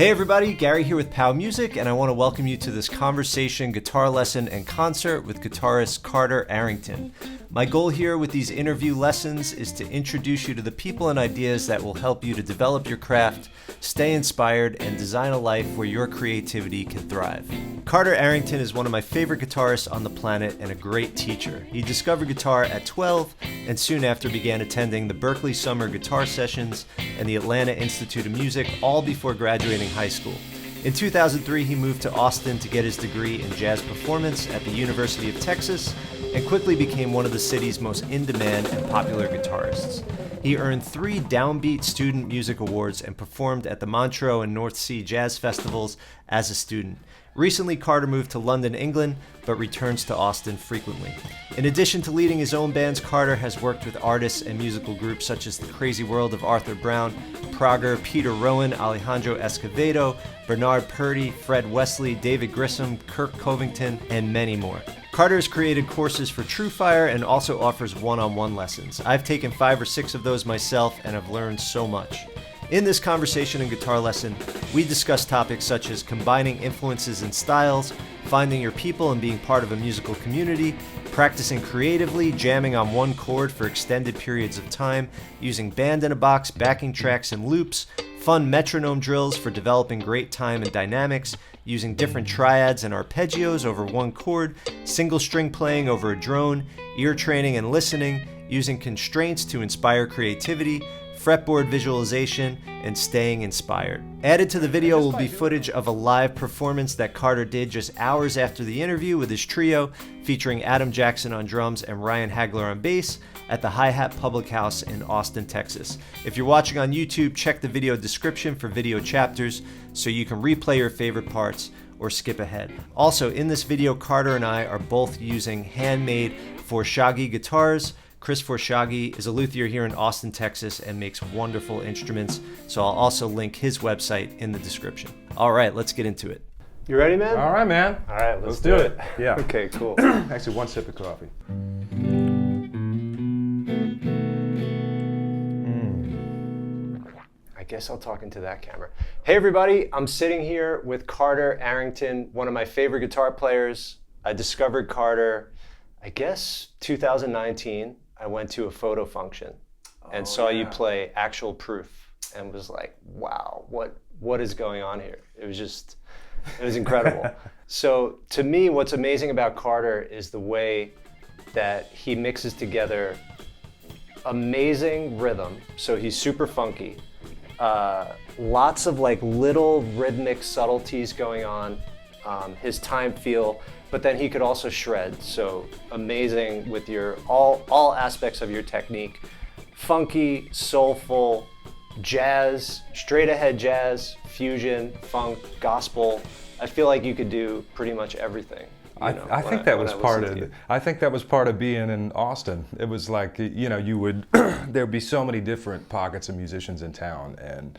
Hey everybody, Gary here with POW Music, and I want to welcome you to this conversation, guitar lesson, and concert with guitarist Carter Arrington. My goal here with these interview lessons is to introduce you to the people and ideas that will help you to develop your craft, stay inspired, and design a life where your creativity can thrive. Carter Arrington is one of my favorite guitarists on the planet and a great teacher. He discovered guitar at 12 and soon after began attending the Berklee Summer Guitar Sessions and the Atlanta Institute of Music, all before graduating high school. In 2003, he moved to Austin to get his degree in jazz performance at the University of Texas and quickly became one of the city's most in-demand and popular guitarists. He earned 3 Downbeat Student Music Awards and performed at the Montreux and North Sea Jazz Festivals as a student. Recently, Carter moved to London, England, but returns to Austin frequently. In addition to leading his own bands, Carter has worked with artists and musical groups such as The Crazy World of Arthur Brown, Prager, Peter Rowan, Alejandro Escovedo, Bernard Purdy, Fred Wesley, David Grissom, Kirk Covington, and many more. Carter has created courses for TrueFire and also offers one-on-one lessons. I've taken 5 or 6 of those myself and have learned so much. In this conversation and guitar lesson, we discuss topics such as combining influences and styles, finding your people and being part of a musical community, practicing creatively, jamming on one chord for extended periods of time, using band-in-a-box, backing tracks and loops, fun metronome drills for developing great time and dynamics, using different triads and arpeggios over one chord, single string playing over a drone, ear training and listening, using constraints to inspire creativity, fretboard visualization, and staying inspired. Added to the video will be footage of a live performance that Carter did just hours after the interview with his trio, featuring Adam Jackson on drums and Ryan Hagler on bass at the Hi-Hat Public House in Austin, Texas. If you're watching on YouTube, check the video description for video chapters so you can replay your favorite parts or skip ahead. Also, in this video, Carter and I are both using handmade Forshagi guitars. Chris Forshagi is a luthier here in Austin, Texas, and makes wonderful instruments, so I'll also link his website in the description. All right, let's get into it. You ready, man? All right, man. All right, let's do it. Yeah. Okay, cool. Actually, one sip of coffee. I guess I'll talk into that camera. Hey, everybody. I'm sitting here with Carter Arrington, one of my favorite guitar players. I discovered Carter, I guess, 2019. I went to a photo function and saw you play Actual Proof and was like, wow, what is going on here? It was incredible. So to me, what's amazing about Carter is the way that he mixes together amazing rhythm. So he's super funky. Lots of like little rhythmic subtleties going on, his time feel, but then he could also shred. So amazing with your all aspects of your technique. Funky, soulful, jazz, straight ahead jazz, fusion, funk, gospel. I feel like you could do pretty much everything. I think that was part of being in Austin. It was like, you know, you would there'd be so many different pockets of musicians in town, and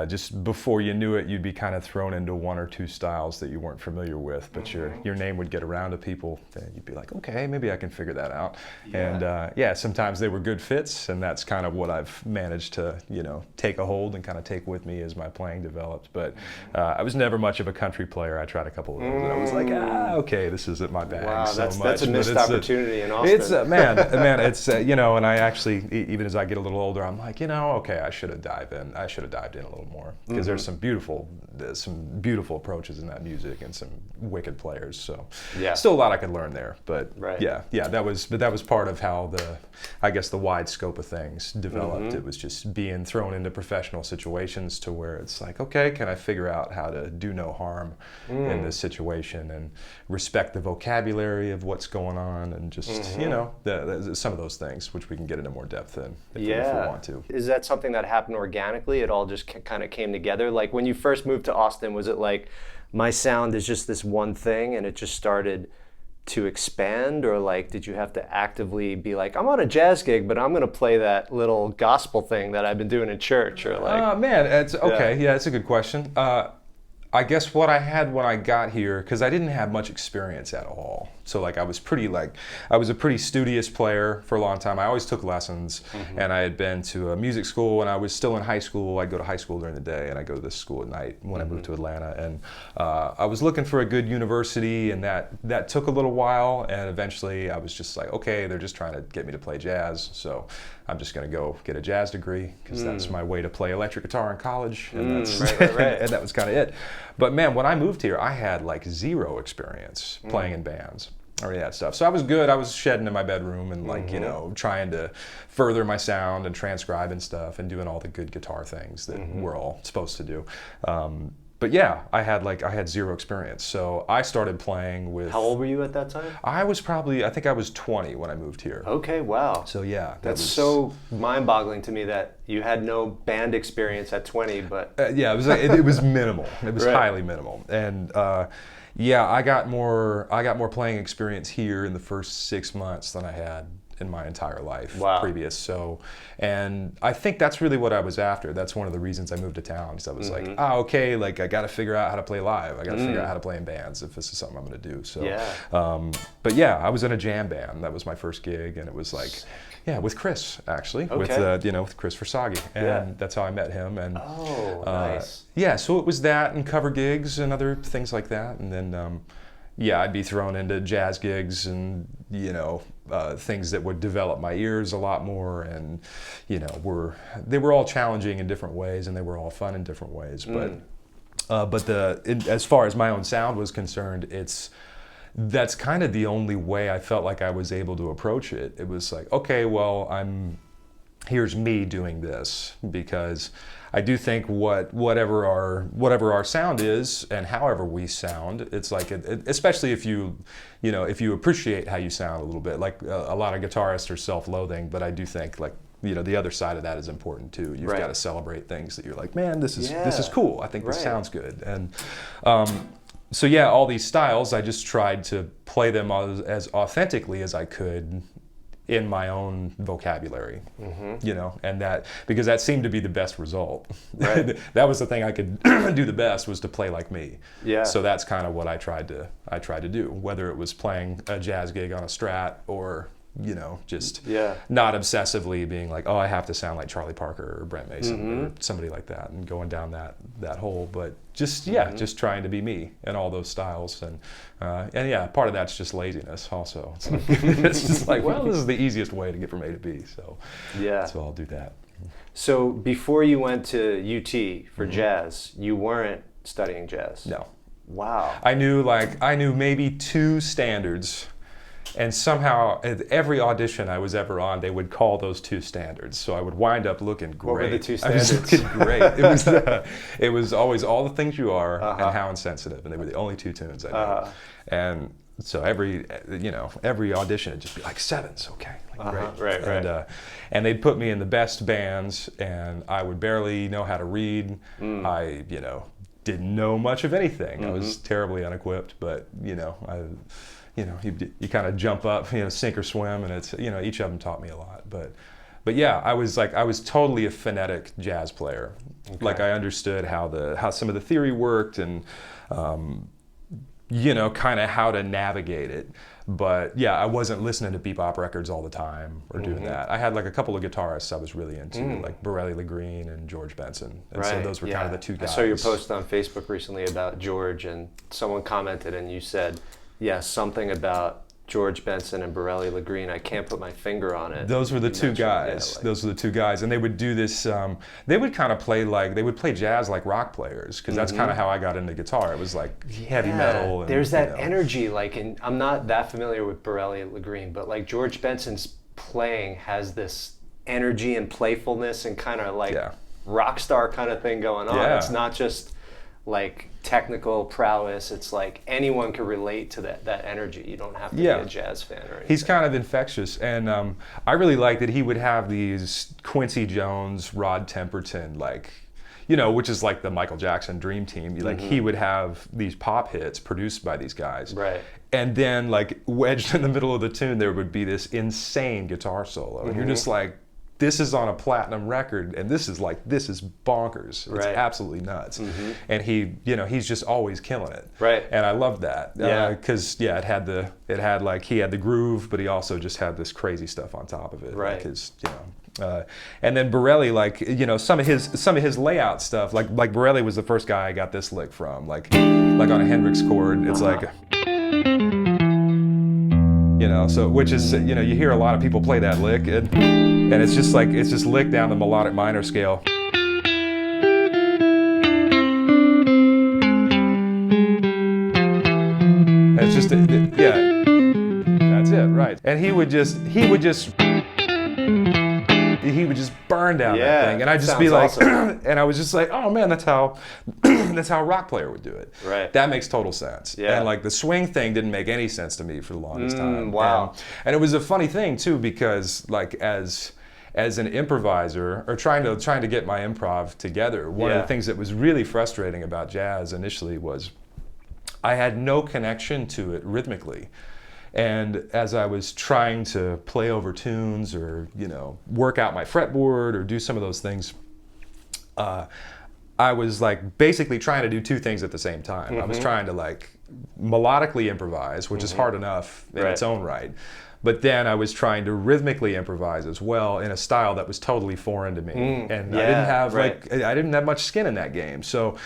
just before you knew it, you'd be kind of thrown into 1 or 2 styles that you weren't familiar with, but your name would get around to people, and you'd be like, okay, maybe I can figure that out. Yeah. And sometimes they were good fits, and that's kind of what I've managed to, you know, take a hold and kind of take with me as my playing developed. But I was never much of a country player. I tried a couple of those, and I was like, okay, this isn't my bag. Wow, so that's a missed opportunity in Austin. It's man, it's you know, and I actually, even as I get a little older, I'm like, you know, okay, I should have dived in a little more, because there's some beautiful approaches in that music and some wicked players. So still a lot I could learn there. But that was part of how the wide scope of things developed. It was just being thrown into professional situations to where it's like, okay, can I figure out how to do no harm in this situation and respect the vocabulary of what's going on, and just you know, some of those things which we can get into more depth in if we want to. Is that something that happened organically? It all just kind of came together? Like when you first moved to Austin, was it like, my sound is just this one thing and it just started to expand, or like did you have to actively be like, I'm on a jazz gig, but I'm going to play that little gospel thing that I've been doing in church, or like? Man, it's okay. Yeah, it's a good question. I guess what I had when I got here, because I didn't have much experience at all. So like I was a pretty studious player for a long time. I always took lessons, and I had been to a music school when I was still in high school. I'd go to high school during the day, and I'd go to this school at night when I moved to Atlanta. And I was looking for a good university, and that took a little while. And eventually I was just like, okay, they're just trying to get me to play jazz. So I'm just going to go get a jazz degree, because that's my way to play electric guitar in college. And that's right. and that was kind of it. But man, when I moved here, I had like zero experience playing in bands or any of that stuff. So I was good. I was shedding in my bedroom and like, you know, trying to further my sound and transcribe and stuff and doing all the good guitar things that we're all supposed to do. But yeah, I had zero experience. So I started playing with... How old were you at that time? I think I was 20 when I moved here. Okay, wow. So yeah. That's so mind-boggling to me that you had no band experience at 20, but... yeah, it was like, it was minimal. It was highly minimal. And yeah, I got more playing experience here in the first 6 months than I had in my entire life previous. So, and I think that's really what I was after. That's one of the reasons I moved to town, because I was like, okay, like I got to figure out how to play live. I got to figure out how to play in bands if this is something I'm going to do. So, but yeah, I was in a jam band. That was my first gig, and it was like, yeah, with Chris actually, with with Chris Versaghi, and that's how I met him. And nice. Yeah, so it was that and cover gigs and other things like that, and then. Yeah, I'd be thrown into jazz gigs and, you know, things that would develop my ears a lot more, and, you know, they were all challenging in different ways, and they were all fun in different ways. But as far as my own sound was concerned, that's kind of the only way I felt like I was able to approach it. It was like, okay, well, here's me doing this, because I do think whatever our sound is and however we sound, it's like especially if you appreciate how you sound a little bit. Like a lot of guitarists are self-loathing, but I do think like, you know, the other side of that is important too. You've got to celebrate things that you're like, man, this is cool. I think this sounds good. And so yeah, all these styles, I just tried to play them as authentically as I could in my own vocabulary, you know, and because that seemed to be the best result. Right. That was the thing I could do the best, was to play like me. Yeah. So that's kind of what I tried to do, whether it was playing a jazz gig on a Strat or, you know, just not obsessively being like, oh, I have to sound like Charlie Parker or Brent Mason or somebody like that, and going down that hole, but just just trying to be me in all those styles, and yeah, part of that's just laziness also. It's like, it's just like, well, this is the easiest way to get from A to B, so I'll do that. So before you went to UT for jazz, you weren't studying jazz? No. Wow. I knew maybe 2 standards. And somehow, at every audition I was ever on, they would call those 2 standards. So I would wind up looking great. What were the 2 standards? I was looking great. It was always All the Things You Are and How Insensitive, and they were the only 2 tunes I knew. And so every audition it'd just be like 7s, okay, like great. Right. And they'd put me in the best bands, and I would barely know how to read. I, you know, didn't know much of anything. I was terribly unequipped, but you know, you kind of jump up, you know, sink or swim, and it's, you know, each of them taught me a lot. But yeah, I was totally a phonetic jazz player. Okay. Like I understood how some of the theory worked, and you know, kind of how to navigate it. But yeah, I wasn't listening to bebop records all the time or doing that. I had like a couple of guitarists I was really into, like Birelli, Lagrene, and George Benson. And so those were kind of the 2 guys. I saw your post on Facebook recently about George, and someone commented, and you said, yeah, something about George Benson and Birelli Lagrene, I can't put my finger on it. Those were the 2 guys. Those were the 2 guys, and they would do this. They would kind of play jazz like rock players, because that's kind of how I got into guitar. It was like heavy metal. And, there's that energy, like, and I'm not that familiar with Birelli and Lagrene, but like George Benson's playing has this energy and playfulness and kind of like rock star kind of thing going on. Yeah. It's not just like technical prowess. It's like anyone can relate to that energy. You don't have to be a jazz fan or anything. He's kind of infectious, and I really like that he would have these Quincy Jones, Rod Temperton, like, you know, which is like the Michael Jackson dream team. Like he would have these pop hits produced by these guys. Right. And then like wedged in the middle of the tune, there would be this insane guitar solo. And you're just like, this is on a platinum record, and this is bonkers. It's absolutely nuts. And he, he's just always killing it. Right. And I loved that. Because he had the groove, but he also just had this crazy stuff on top of it. Right. And then Birelli, some of his layout stuff, like Birelli was the first guy I got this lick from, like on a Hendrix chord. It's like. So which is, you hear a lot of people play that lick, and it's just licked down the melodic minor scale. And it's just, that's it, right. And he would just burn down that thing, and I'd just be like, awesome. And I was just like, oh man, that's how a rock player would do it. Right. That makes total sense. Yeah. And like the swing thing didn't make any sense to me for the longest time. Wow. And it was a funny thing too, because like as an improviser, or trying to get my improv together, one of the things that was really frustrating about jazz initially was I had no connection to it rhythmically. And as I was trying to play over tunes or, work out my fretboard or do some of those things, I was like basically trying to do two things at the same time. I was trying to like melodically improvise, which is hard enough in its own right. But then I was trying to rhythmically improvise as well in a style that was totally foreign to me. And I didn't have much skin in that game. So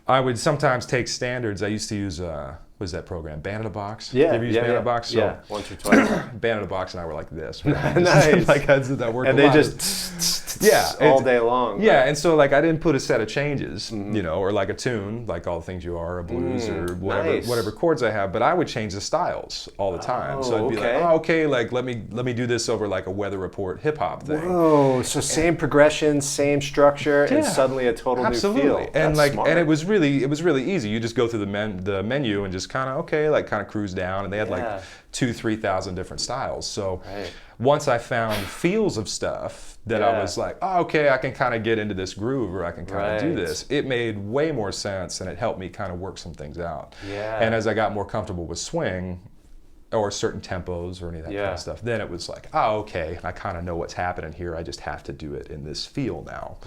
I would sometimes take standards. I used to use what was that program? Band in a Box? Yeah. You ever used Band in a Box? So once or twice. Band in a Box and I were like this. Nice. That worked and a they lot. just all day long. Yeah, and so like I didn't put a set of changes, or like a tune, like All the Things You Are, or blues, or whatever chords I have, but I would change the styles all the time. So I'd be like, let me do this over like a Weather Report hip hop thing. Whoa, so same progression, same structure, and suddenly a total new feel. And and it was really easy. You just go through the menu and just kind of cruise down, and they had like 2,000-3,000 different styles. So once I found feels of stuff that I was like, I can kind of get into this groove, or I can kind of do this, it made way more sense, and it helped me kind of work some things out. And as I got more comfortable with swing or certain tempos or any of that kind of stuff, then it was like, I kind of know what's happening here. I just have to do it in this feel now,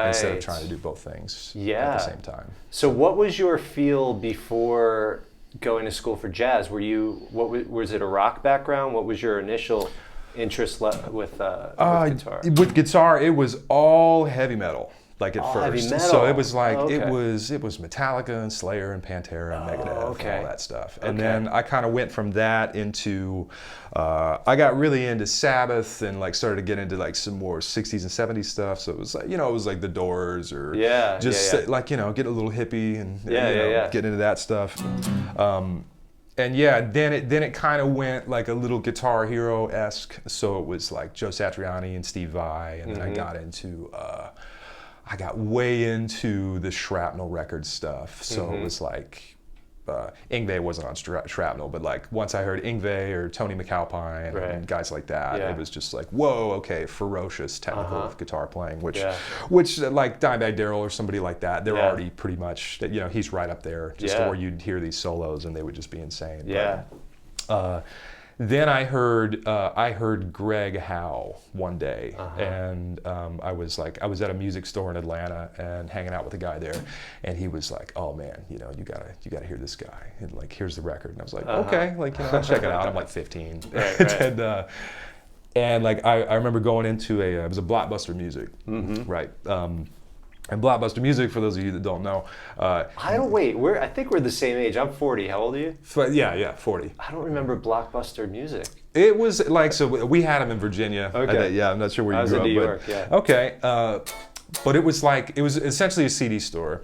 instead of trying to do both things at the same time. So what was your feel before going to school for jazz? Was it a rock background? What was your initial interest with guitar? With guitar, it was all heavy metal. Like at first, heavy metal. So it was like it was Metallica and Slayer and Pantera and Megadeth and all that stuff. And then I kind of went from that into I got really into Sabbath and like started to get into like some more 60s and 70s stuff. So it was like it was like the Doors or like get a little hippie and get into that stuff. And then it kind of went like a little Guitar Hero-esque. So it was like Joe Satriani and Steve Vai, and then I got way into the Shrapnel record stuff. So it was like, Yngwie wasn't on Shrapnel, but like once I heard Yngwie or Tony McAlpine and guys like that, it was just like, whoa, okay, ferocious technical guitar playing, which like Dimebag Darrell or somebody like that, they're already pretty much, he's right up there, just where you'd hear these solos and they would just be insane. But, then I heard Greg Howe one day, and I was at a music store in Atlanta and hanging out with a guy there, and he was like, "Oh man, you gotta hear this guy, and like here's the record." And I was like, "Okay, I'll check it out." I'm like 15, and like I remember going into it was a Blockbuster Music, right? And Blockbuster Music, for those of you that don't know, I think we're the same age. I'm 40. How old are you? 40. I don't remember Blockbuster Music. It was like, so we had them in Virginia. Okay. I'm not sure where you grew up. I was in New York. Okay, but it was essentially a CD store.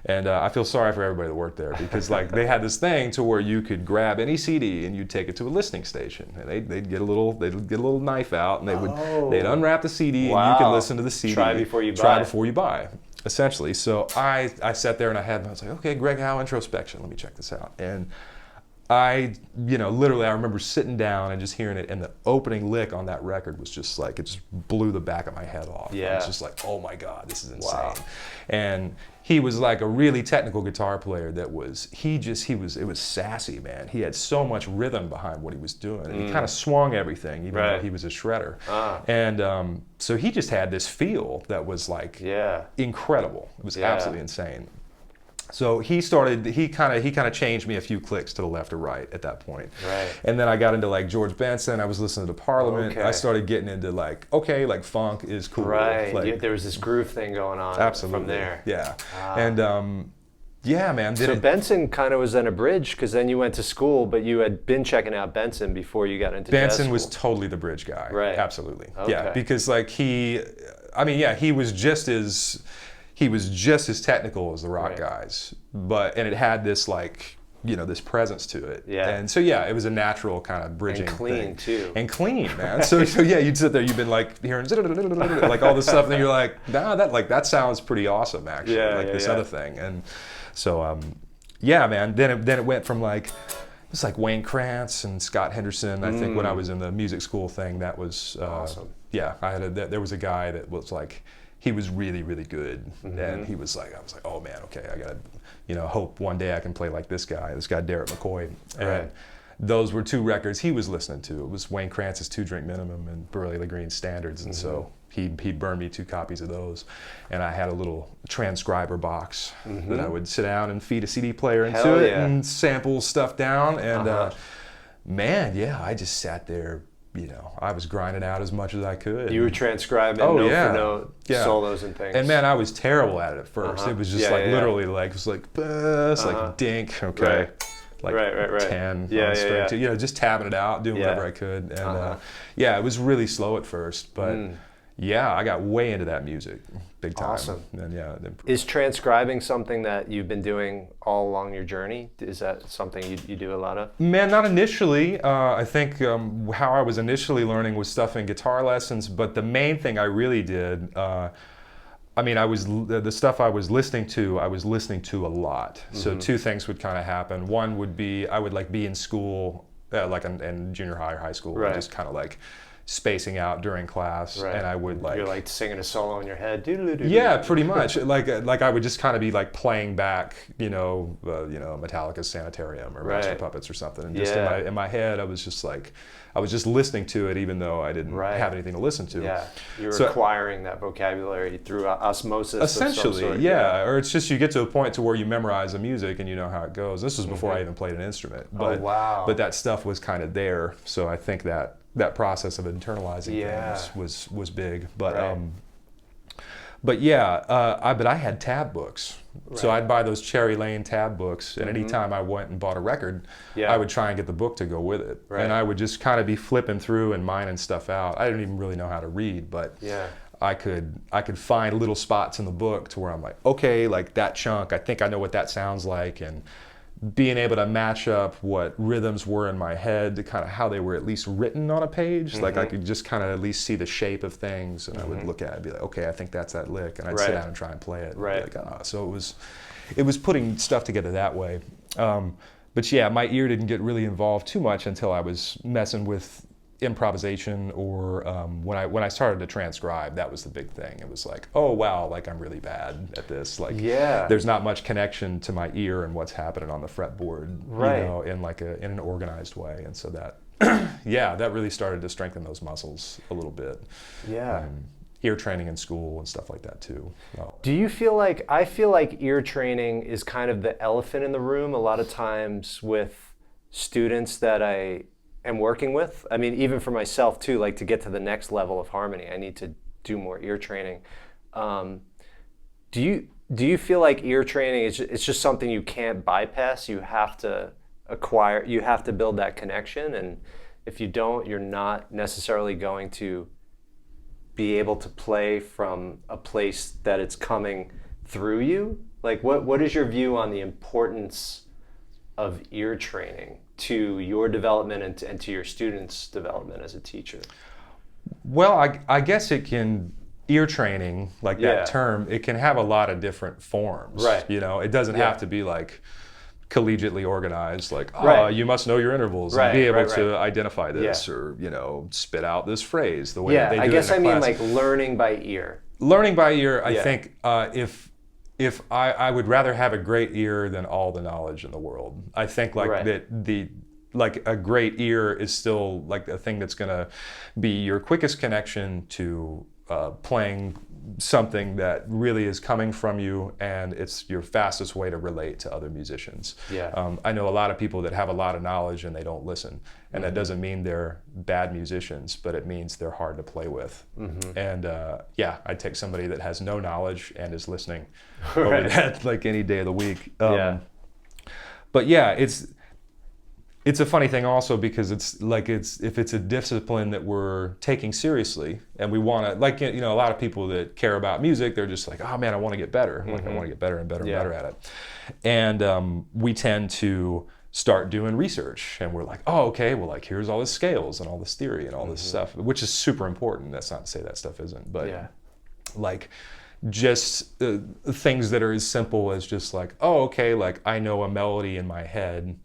And I feel sorry for everybody that worked there, because like they had this thing to where you could grab any CD and you'd take it to a listening station, and they'd get a little knife out, and they'd unwrap the CD, and you could listen to the CD. Try before you buy. Essentially. So I sat there and I was like, okay, Greg Howe introspection. Let me check this out. And literally, I remember sitting down and just hearing it, and the opening lick on that record was just like, it just blew the back of my head off. Yeah. I was just like, oh my God, this is insane. Wow. And he was like a really technical guitar player that was, it was sassy, man. He had so much rhythm behind what he was doing. And he kind of swung everything, even though he was a shredder. And so he just had this feel that was like incredible. It was absolutely insane. So he kind of changed me a few clicks to the left or right at that point. Right. And then I got into like George Benson. I was listening to Parliament. Okay. I started getting into like, like funk is cool. Right. Like, There was this groove thing going on. Absolutely. From there. Yeah. And yeah, man. So Benson kind of was then a bridge, because then you went to school, but you had been checking out Benson before you got into jazz Benson school. was totally the bridge guy. Right. Absolutely. Okay. Yeah, because like he was just as technical as the rock guys, and it had this like, this presence to it. Yeah. And so it was a natural kind of bridging and clean thing. too. And clean, man. So you'd sit there, you've been like hearing like all this stuff, and then you're like, nah, that sounds pretty awesome actually. This other thing. And so man, then it went from like, it was like Wayne Krantz and Scott Henderson. I think when I was in the music school thing, that was awesome. Yeah, there was a guy that was like, he was really, really good. And he was like, I was like, oh man, okay, I gotta, hope one day I can play like this guy Derek McCoy. And those were two records he was listening to. It was Wayne Krantz's 2 Drink Minimum and Birelli Lagrene Standards. And so he burned me 2 copies of those. And I had a little transcriber box that I would sit down and feed a CD player into it and sample stuff down. And man, I just sat there. I was grinding out as much as I could. You were transcribing note for note, solos and things. And man, I was terrible at it at first. It was just literally like, it was like, it's like dink, okay. Like 10 on string 2, just tabbing it out, doing whatever I could. And it was really slow at first, but I got way into that music, big time. Awesome. And is transcribing something that you've been doing all along your journey? Is that something you do a lot of? Man, not initially. I think how I was initially learning was stuff in guitar lessons, but the main thing I really did, the stuff I was listening to a lot. So 2 things would kind of happen. One would be, I would like be in school, like in junior high or high school, and just kind of like spacing out during class, and I would like... You're like singing a solo in your head. Yeah, pretty much. like I would just kind of be like playing back, Metallica's Sanitarium or Master Puppets or something, and just in my head I was just like, I was just listening to it even though I didn't have anything to listen to. Yeah, you were acquiring that vocabulary through osmosis. Essentially, of some sort. Or it's just you get to a point to where you memorize the music and you know how it goes. This was before I even played an instrument. But, but that stuff was kind of there, so I think that process of internalizing things was big. But but I had tab books. So I'd buy those Cherry Lane tab books, and anytime I went and bought a record, I would try and get the book to go with it. And I would just kind of be flipping through and mining stuff out. I didn't even really know how to read, but I could find little spots in the book to where I'm like, okay, like that chunk, I think I know what that sounds like, and being able to match up what rhythms were in my head to kind of how they were at least written on a page. Like I could just kind of at least see the shape of things, and I would look at it and be like, okay, I think that's that lick, and I'd sit down and try and play it. And be like, so it was putting stuff together that way. But my ear didn't get really involved too much until I was messing with improvisation, or when I started to transcribe. That was the big thing. It was like, oh wow, like I'm really bad at this. Like there's not much connection to my ear and what's happening on the fretboard, in an organized way. And so that that really started to strengthen those muscles a little bit. Ear training in school and stuff like that too. Do you feel like, I feel like ear training is kind of the elephant in the room a lot of times with students that I am working with. I mean, even for myself too, like to get to the next level of harmony, I need to do more ear training. Do you feel like ear training it's just something you can't bypass? You have to acquire, you have to build that connection, and if you don't, you're not necessarily going to be able to play from a place that it's coming through you? Like what is your view on the importance of ear training to your development and to your students' development as a teacher? Well, I guess it can, ear training, like that term, it can have a lot of different forms. Right. It doesn't have to be like collegiately organized, like, Right. you must know your intervals Right, and be able right, to identify this, Yeah. or, spit out this phrase the way Yeah, that they do I guess it in a I mean class. like learning by ear. Learning by ear, I Yeah. think, if I would rather have a great ear than all the knowledge in the world. I think like Right. that like a great ear is still like a thing that's gonna be your quickest connection to playing something that really is coming from you, and it's your fastest way to relate to other musicians. Yeah. I know a lot of people that have a lot of knowledge and they don't listen, and that doesn't mean they're bad musicians, but it means they're hard to play with. And I'd take somebody that has no knowledge and is listening over that like any day of the week. But yeah, it's a funny thing also, because if it's a discipline that we're taking seriously and we want to, like, a lot of people that care about music, they're just like, oh man, I want to get better. Like, I want to get better and better and better at it. And we tend to start doing research, and we're like, oh, okay, well, like, here's all the scales and all this theory and all this stuff, which is super important. That's not to say that stuff isn't, but like, just things that are as simple as just like, oh, okay, like, I know a melody in my head.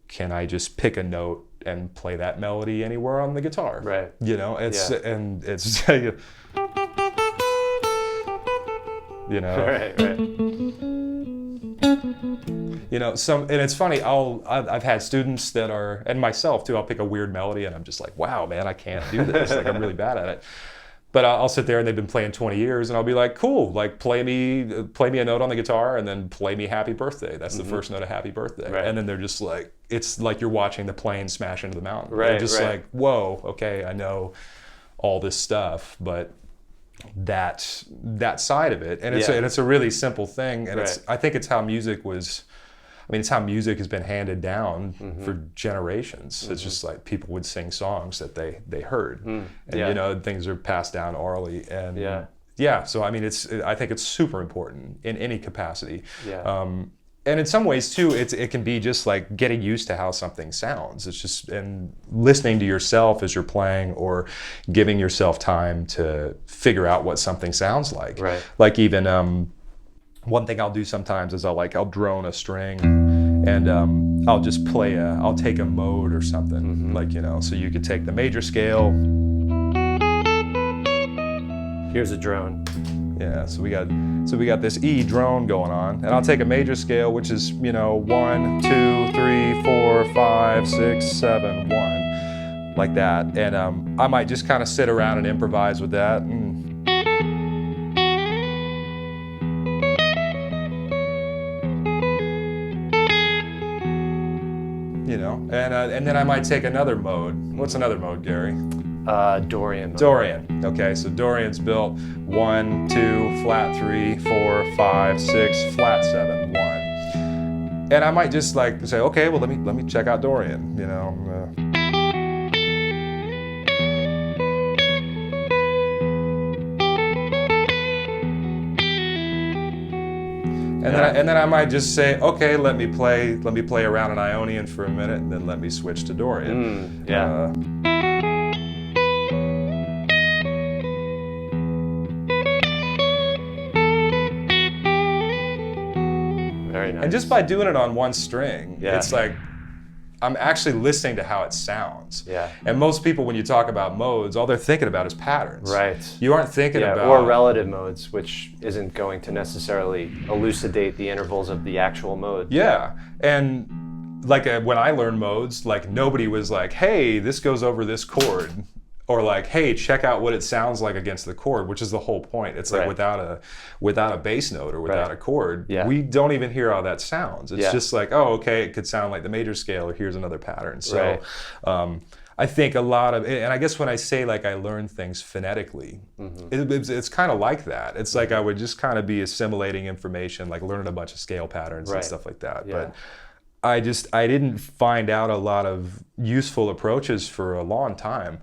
Can I just pick a note and play that melody anywhere on the guitar? Right. And it's Right. And it's funny. I've had students that are, and myself too. I'll pick a weird melody, and I'm just like, wow, man, I can't do this. Like, I'm really bad at it. But I'll sit there, and they've been playing 20 years, and I'll be like, cool, like, play me a note on the guitar, and then play me Happy Birthday. That's the first note of Happy Birthday. Right. And then they're just like, it's like you're watching the plane smash into the mountain. Right, They're just right. like, whoa, okay, I know all this stuff, but that side of it, and it's a really simple thing, and I think it's how music was. I mean, it's how music has been handed down for generations. It's just like people would sing songs that they heard, and things are passed down orally, and so I mean, I think it's super important in any capacity. And in some ways too, it can be just like getting used to how something sounds. It's just, and listening to yourself as you're playing, or giving yourself time to figure out what something sounds like. Right. Like, even one thing I'll do sometimes is I'll drone a string, and I'll just I'll take a mode or something, like, so you could take the major scale. Here's a drone. Yeah, so we got this E drone going on, and I'll take a major scale, which is 1, 2, 3, 4, 5, 6, 7, 1, like that, and I might just kind of sit around and improvise with that. And then I might take another mode. What's another mode, Gary? Dorian mode. Dorian. Okay, so Dorian's built 1, 2, flat 3, 4, 5, 6, flat 7, 1. And I might just like say, okay, well, let me check out Dorian. And then I might just say, okay, let me play around an Ionian for a minute, and then let me switch to Dorian. Very nice. And just by doing it on one string, it's like I'm actually listening to how it sounds. Yeah. And most people, when you talk about modes, all they're thinking about is patterns. Right. You aren't thinking about... or relative modes, which isn't going to necessarily elucidate the intervals of the actual mode. Yeah. And like when I learned modes, like nobody was like, hey, this goes over this chord. Or like, hey, check out what it sounds like against the chord, which is the whole point. It's like without a bass note or without a chord, we don't even hear how that sounds. It's just like, oh, okay, it could sound like the major scale, or here's another pattern. So I think a lot of, and I guess when I say like I learn things phonetically, it's kind of like that. It's like I would just kind of be assimilating information, like learning a bunch of scale patterns and stuff like that. But I didn't find out a lot of useful approaches for a long time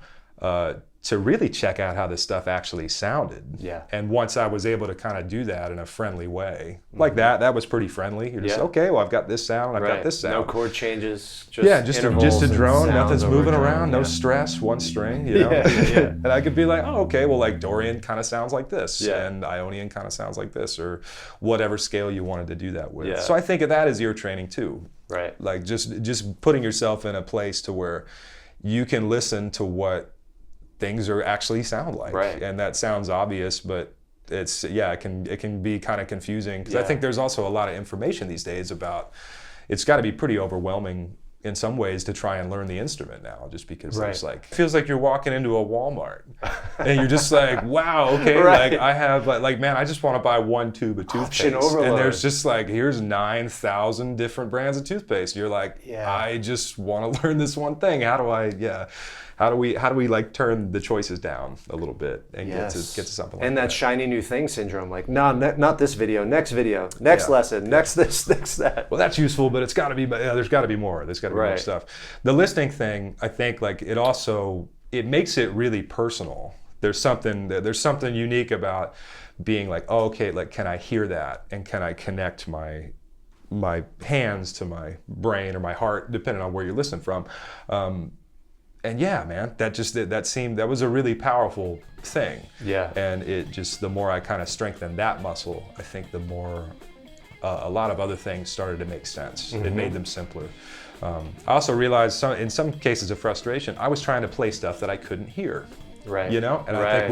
to really check out how this stuff actually sounded. Yeah. And once I was able to kind of do that in a friendly way, like that was pretty friendly. You're just, okay, well, I've got this sound, I've got this sound. No chord changes, just just a drone, nothing's moving around, yeah. no stress, one string, you know? And I could be like, oh, okay, well, like Dorian kind of sounds like this, and Ionian kind of sounds like this, or whatever scale you wanted to do that with. So I think of that as ear training too. Right. Like just putting yourself in a place to where you can listen to what things are actually sound like, and that sounds obvious, but it's it can be kind of confusing because I think there's also a lot of information these days about. It's got to be pretty overwhelming in some ways to try and learn the instrument now, just because it's like it feels like you're walking into a Walmart and you're just like, wow, okay, like I have like man, I just want to buy one tube of toothpaste, and there's just like here's 9,000 different brands of toothpaste. You're like, I just want to learn this one thing. How do I How do we like turn the choices down a little bit and get to something like that? And that shiny new thing syndrome, like, no, not this video, next lesson, next this, next that. Well, that's useful, but it's got to be. There's got to be more. There's got to be more stuff. The listening thing, I think, like it makes it really personal. There's something unique about being like, oh, okay, like can I hear that and can I connect my hands to my brain or my heart, depending on where you're listening from. And yeah, man, that was a really powerful thing. Yeah. And it just, the more I kind of strengthened that muscle, I think the more a lot of other things started to make sense. It made them simpler. I also realized in some cases of frustration, I was trying to play stuff that I couldn't hear. Right. You know? And I think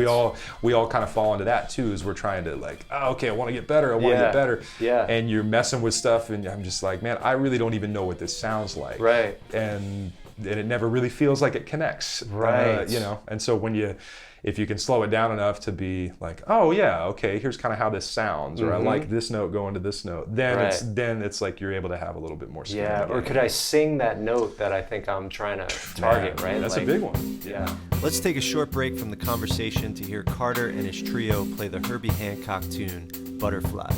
we all kind of fall into that too, is we're trying to like, oh, okay, I want to get better, I want to get better. Yeah. And you're messing with stuff and I'm just like, man, I really don't even know what this sounds like. Right. And it never really feels like it connects. Right. You know? And so if you can slow it down enough to be like, oh yeah, okay, here's kind of how this sounds, or I like this note going to this note, then it's like you're able to have a little bit more skill. Yeah, or could I sing that note that I think I'm trying to target, right? That's like, a big one. Yeah. Let's take a short break from the conversation to hear Carter and his trio play the Herbie Hancock tune, Butterfly.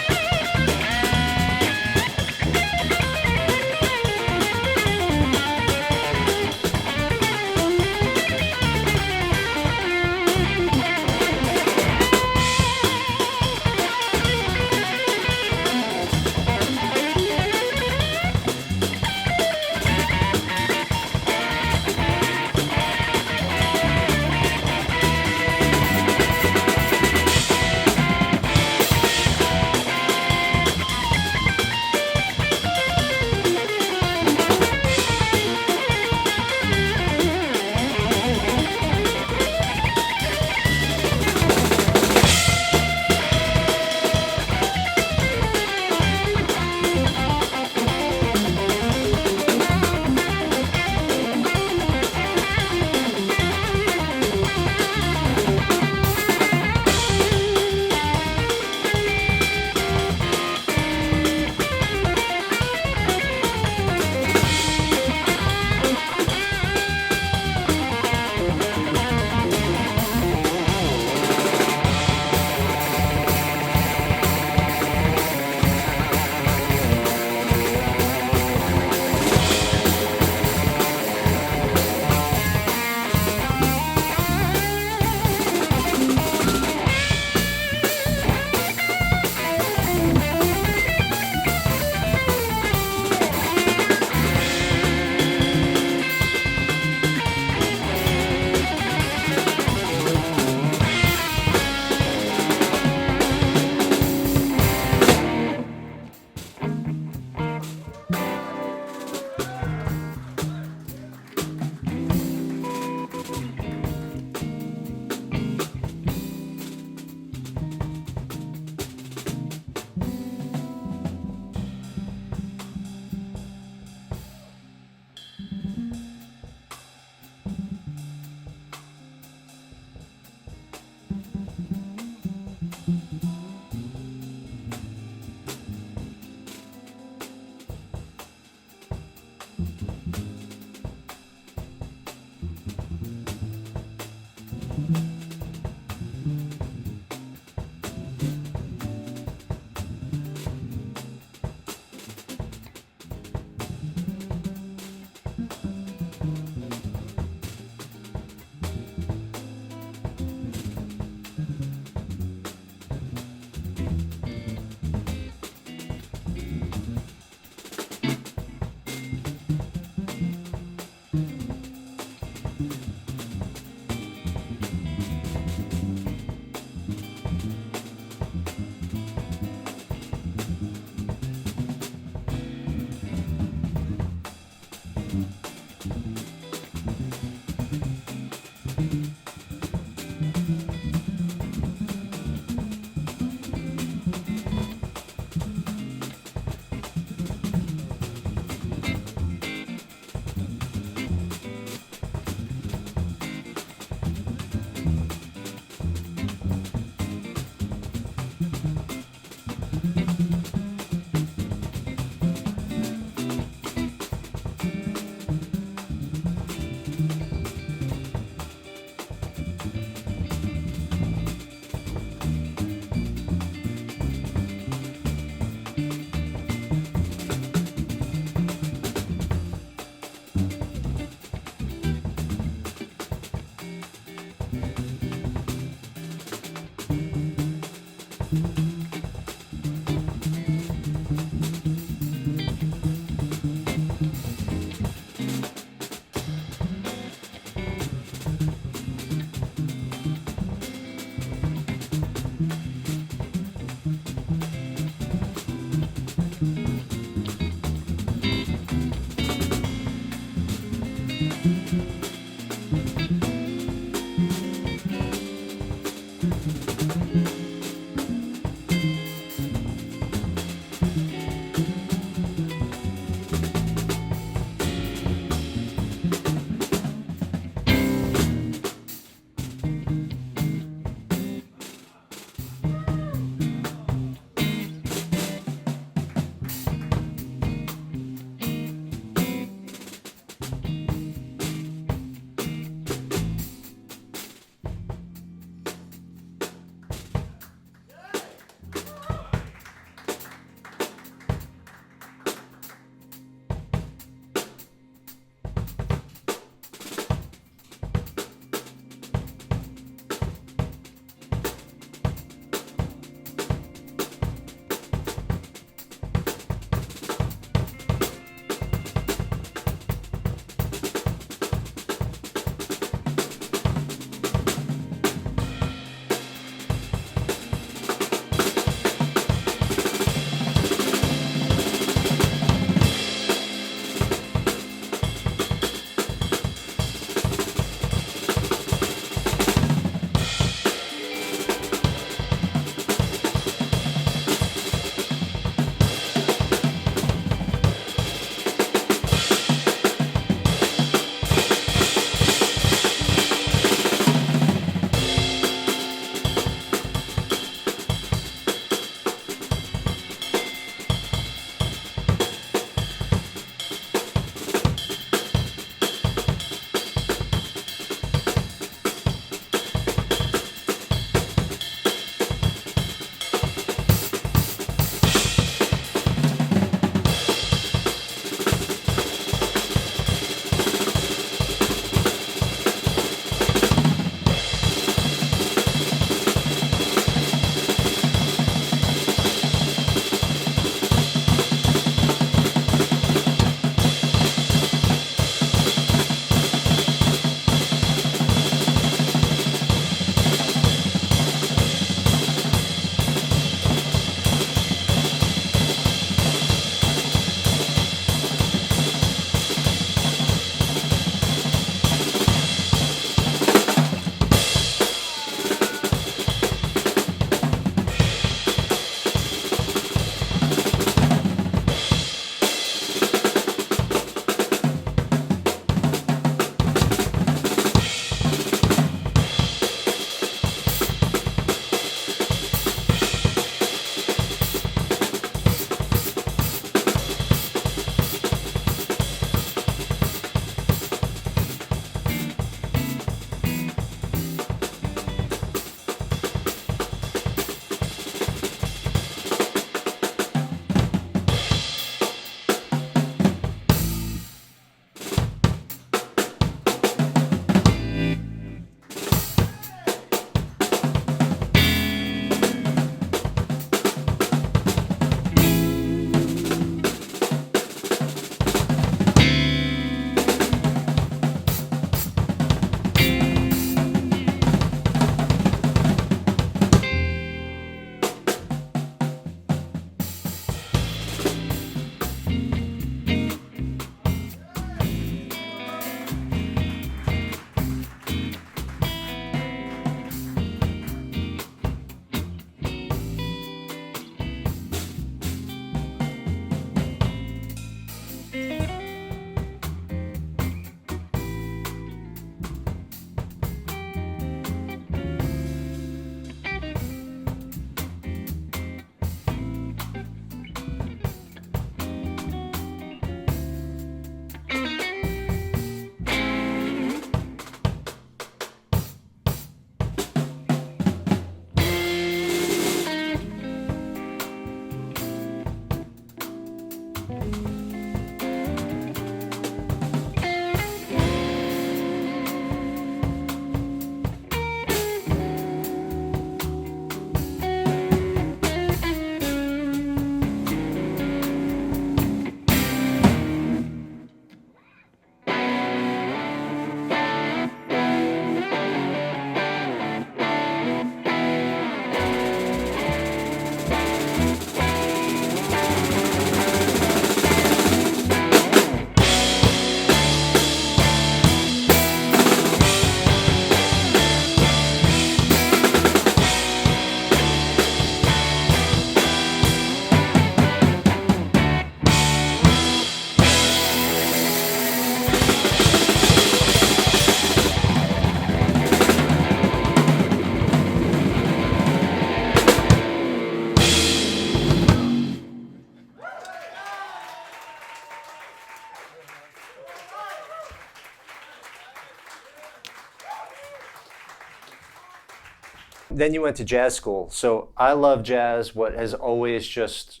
Then you went to jazz school. So I love jazz. What has always just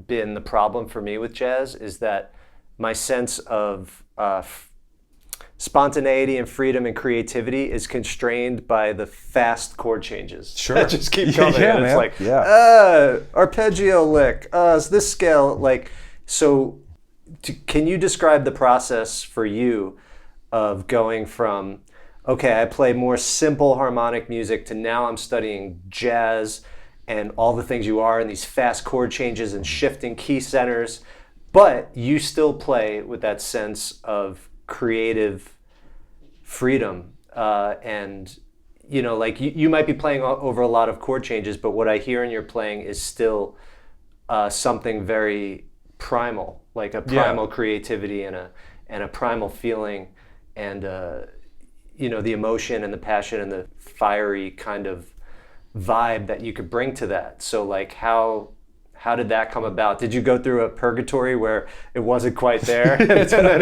been the problem for me with jazz is that my sense of spontaneity and freedom and creativity is constrained by the fast chord changes. Sure. That just keep coming. Yeah, and man. it's like, arpeggio lick, this scale. Like, so can you describe the process for you of going from, okay, I play more simple harmonic music to now I'm studying jazz and all the things you are and these fast chord changes and shifting key centers, but you still play with that sense of creative freedom. And, you know, like you might be playing over a lot of chord changes, but what I hear in your playing is still something very primal, like a primal creativity and a primal feeling and, you know, the emotion and the passion and the fiery kind of vibe that you could bring to that. So like how did that come about? Did you go through a purgatory where it wasn't quite there and then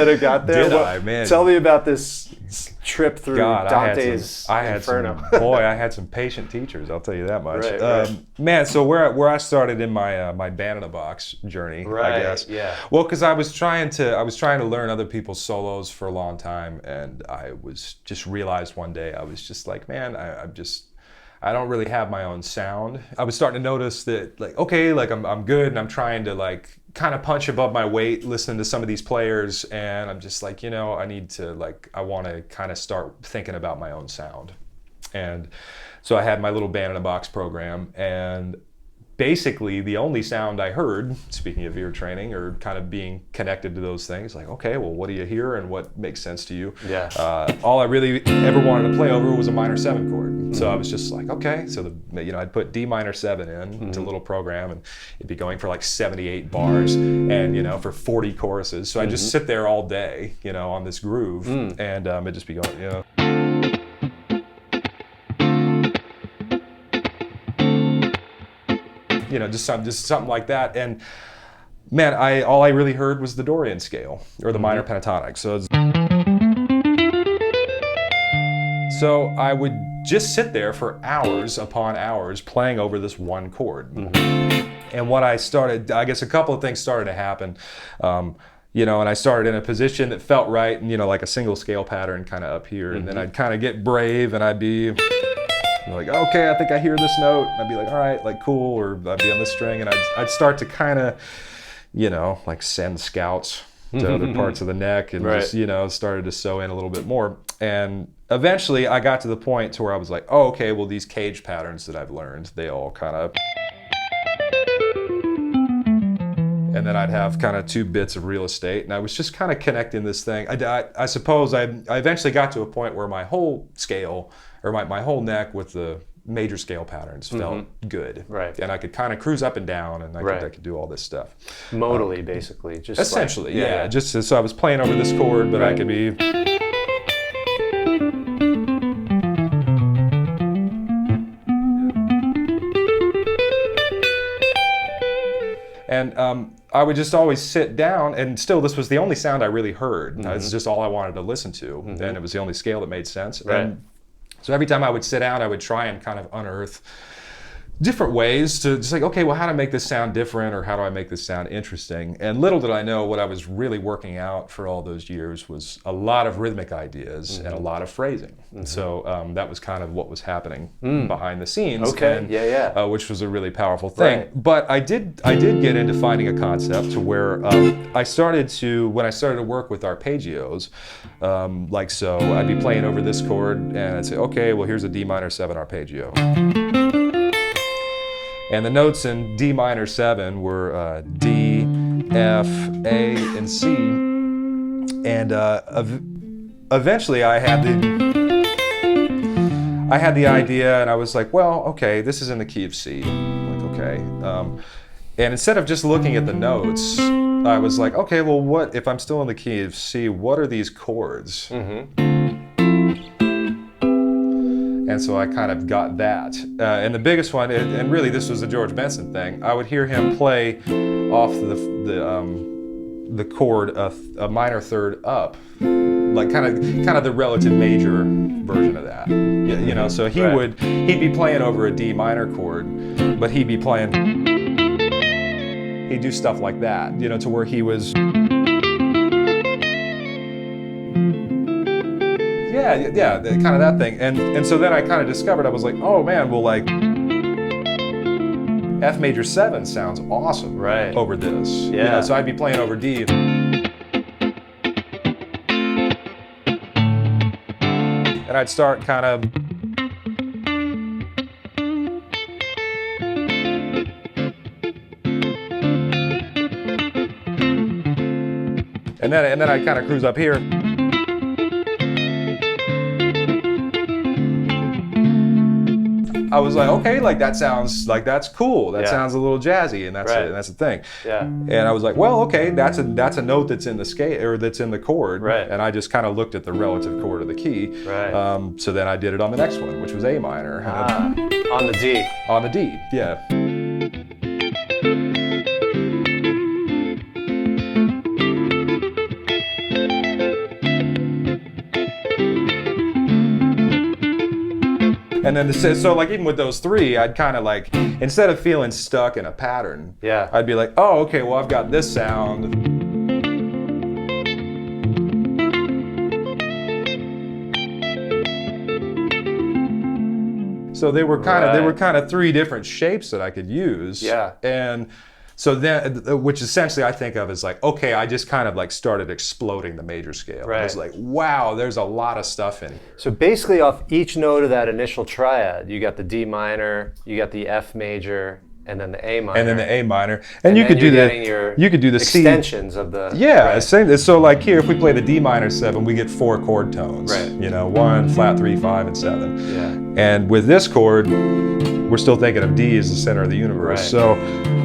it got there? Did I, man? Tell me about this trip through Dante's Inferno. I had some patient teachers, I'll tell you that much. Right. Man, so where I started in my my band in a box journey, I guess. Yeah. Well, because I was trying to learn other people's solos for a long time, and I was just realized one day I was just like, man, I don't really have my own sound. I was starting to notice that, like, okay, like I'm good, and I'm trying to like kind of punch above my weight, listening to some of these players, and I'm just like, you know, I want to kind of start thinking about my own sound. And so I had my little band in a box program, and basically the only sound I heard, speaking of ear training or kind of being connected to those things, like, okay, well, what do you hear and what makes sense to you? Yeah. All I really ever wanted to play over was a minor 7 chord. Mm-hmm. So I was just like, okay, so I'd put D minor 7 in into a little program, and it'd be going for like 78 bars and, you know, for 40 choruses. So I'd just sit there all day, you know, on this groove, and it'd just be going, you know. You know, just something like that, and man, all I really heard was the Dorian scale or the minor pentatonic. So I would just sit there for hours upon hours playing over this one chord. And what I guess a couple of things started to happen. You know, and I started in a position that felt right, and, you know, like a single scale pattern kind of up here, and then I'd kind of get brave, and I'd be like, okay, I think I hear this note. And I'd be like, all right, like, cool. Or I'd be on this string, and I'd start to kind of, you know, like send scouts to other parts of the neck, and just, you know, started to sew in a little bit more. And eventually I got to the point to where I was like, oh, okay, well, these cage patterns that I've learned, they all kind of, and then I'd have kind of 2 bits of real estate, and I was just kind of connecting this thing. I suppose I eventually got to a point where my whole scale, or my whole neck with the major scale patterns felt good. Right. And I could kind of cruise up and down, and I could do all this stuff. Modally, basically. Just essentially, like, Just so I was playing over this chord, but I could be... And I would just always sit down, and still this was the only sound I really heard. It's just all I wanted to listen to, and it was the only scale that made sense. Right. And so every time I would sit down, I would try and kind of unearth different ways to just like, okay, well, how to make this sound different, or how do I make this sound interesting? And little did I know what I was really working out for all those years was a lot of rhythmic ideas and a lot of phrasing. And so that was kind of what was happening behind the scenes. Okay, and, which was a really powerful thing. Right. But I did get into finding a concept to where when I started to work with arpeggios, like so, I'd be playing over this chord, and I'd say, okay, well, here's a D minor 7 arpeggio. And the notes in D minor 7 were D, F, A, and C. And eventually I had the idea, and I was like, well, okay, this is in the key of C. I'm like, okay. And instead of just looking at the notes, I was like, okay, well, what if I'm still in the key of C? What are these chords? And so I kind of got that. And the biggest one, and really this was a George Benson thing, I would hear him play off the chord a minor third up like kind of the relative major version of that. You know, so he'd be playing over a D minor chord, but he'd be playing, he'd do stuff like that, you know, to where he was, kind of that thing. And so then I kind of discovered, I was like, oh man, well, like F major 7 sounds awesome over this. Yeah. You know, so I'd be playing over D. And I'd start kind of, and then I'd kind of cruise up here. I was like, okay, like that sounds like that's cool. That sounds a little jazzy, and that's the thing. Yeah. And I was like, well, okay, that's a note that's in the scale or that's in the chord. Right. And I just kind of looked at the relative chord of the key. Right. So then I did it on the next one, which was A minor. On the D. On the D, yeah. And then so like even with those three, I'd kind of like, instead of feeling stuck in a pattern, I'd be like, oh, okay, well I've got this sound. So they were kind of three different shapes that I could use. Yeah. And so then, which essentially I think of as like, okay, I just kind of like started exploding the major scale. Right. I was like, wow, there's a lot of stuff in here. So basically off each note of that initial triad, you got the D minor, you got the F major, and then the A minor. And then the A minor. And you could do the extensions of the... Yeah, same. So like here, if we play the D minor 7, we get 4 chord tones. Right. You know, 1, flat 3, 5, and 7. Yeah. And with this chord, we're still thinking of D as the center of the universe. Right. So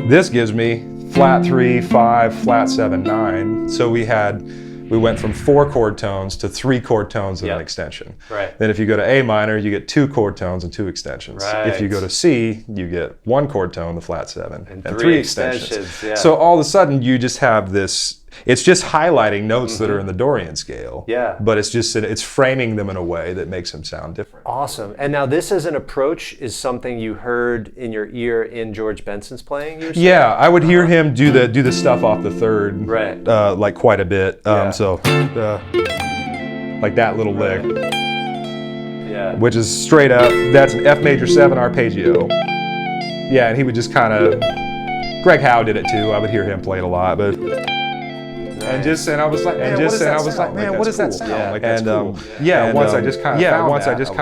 this gives me flat 3, 5, flat 7, 9. So we went from 4 chord tones to 3 chord tones and an extension. Right. Then if you go to A minor, you get 2 chord tones and 2 extensions. Right. If you go to C, you get 1 chord tone, the flat 7, and 3 extensions. Yeah. So all of a sudden you just have this, it's just highlighting notes that are in the Dorian scale. Yeah. But it's framing them in a way that makes them sound different. Awesome. And now this as an approach is something you heard in your ear in George Benson's playing? Yeah, I would hear him do the stuff off the third, like quite a bit. So like that little lick, which is straight up. That's an F major 7 arpeggio. Yeah, and he would just kind of. Greg Howe did it too. I would hear him play it a lot, but. And I was like, man, what does that sound? Like, that's cool. Yeah, once I just kind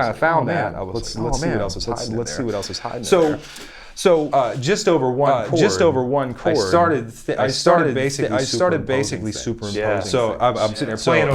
of found that, I was like, let's see what else is hiding. Let's see what else is hiding. So just over one chord. I started basically superimposing. Yeah. So I'm sitting there playing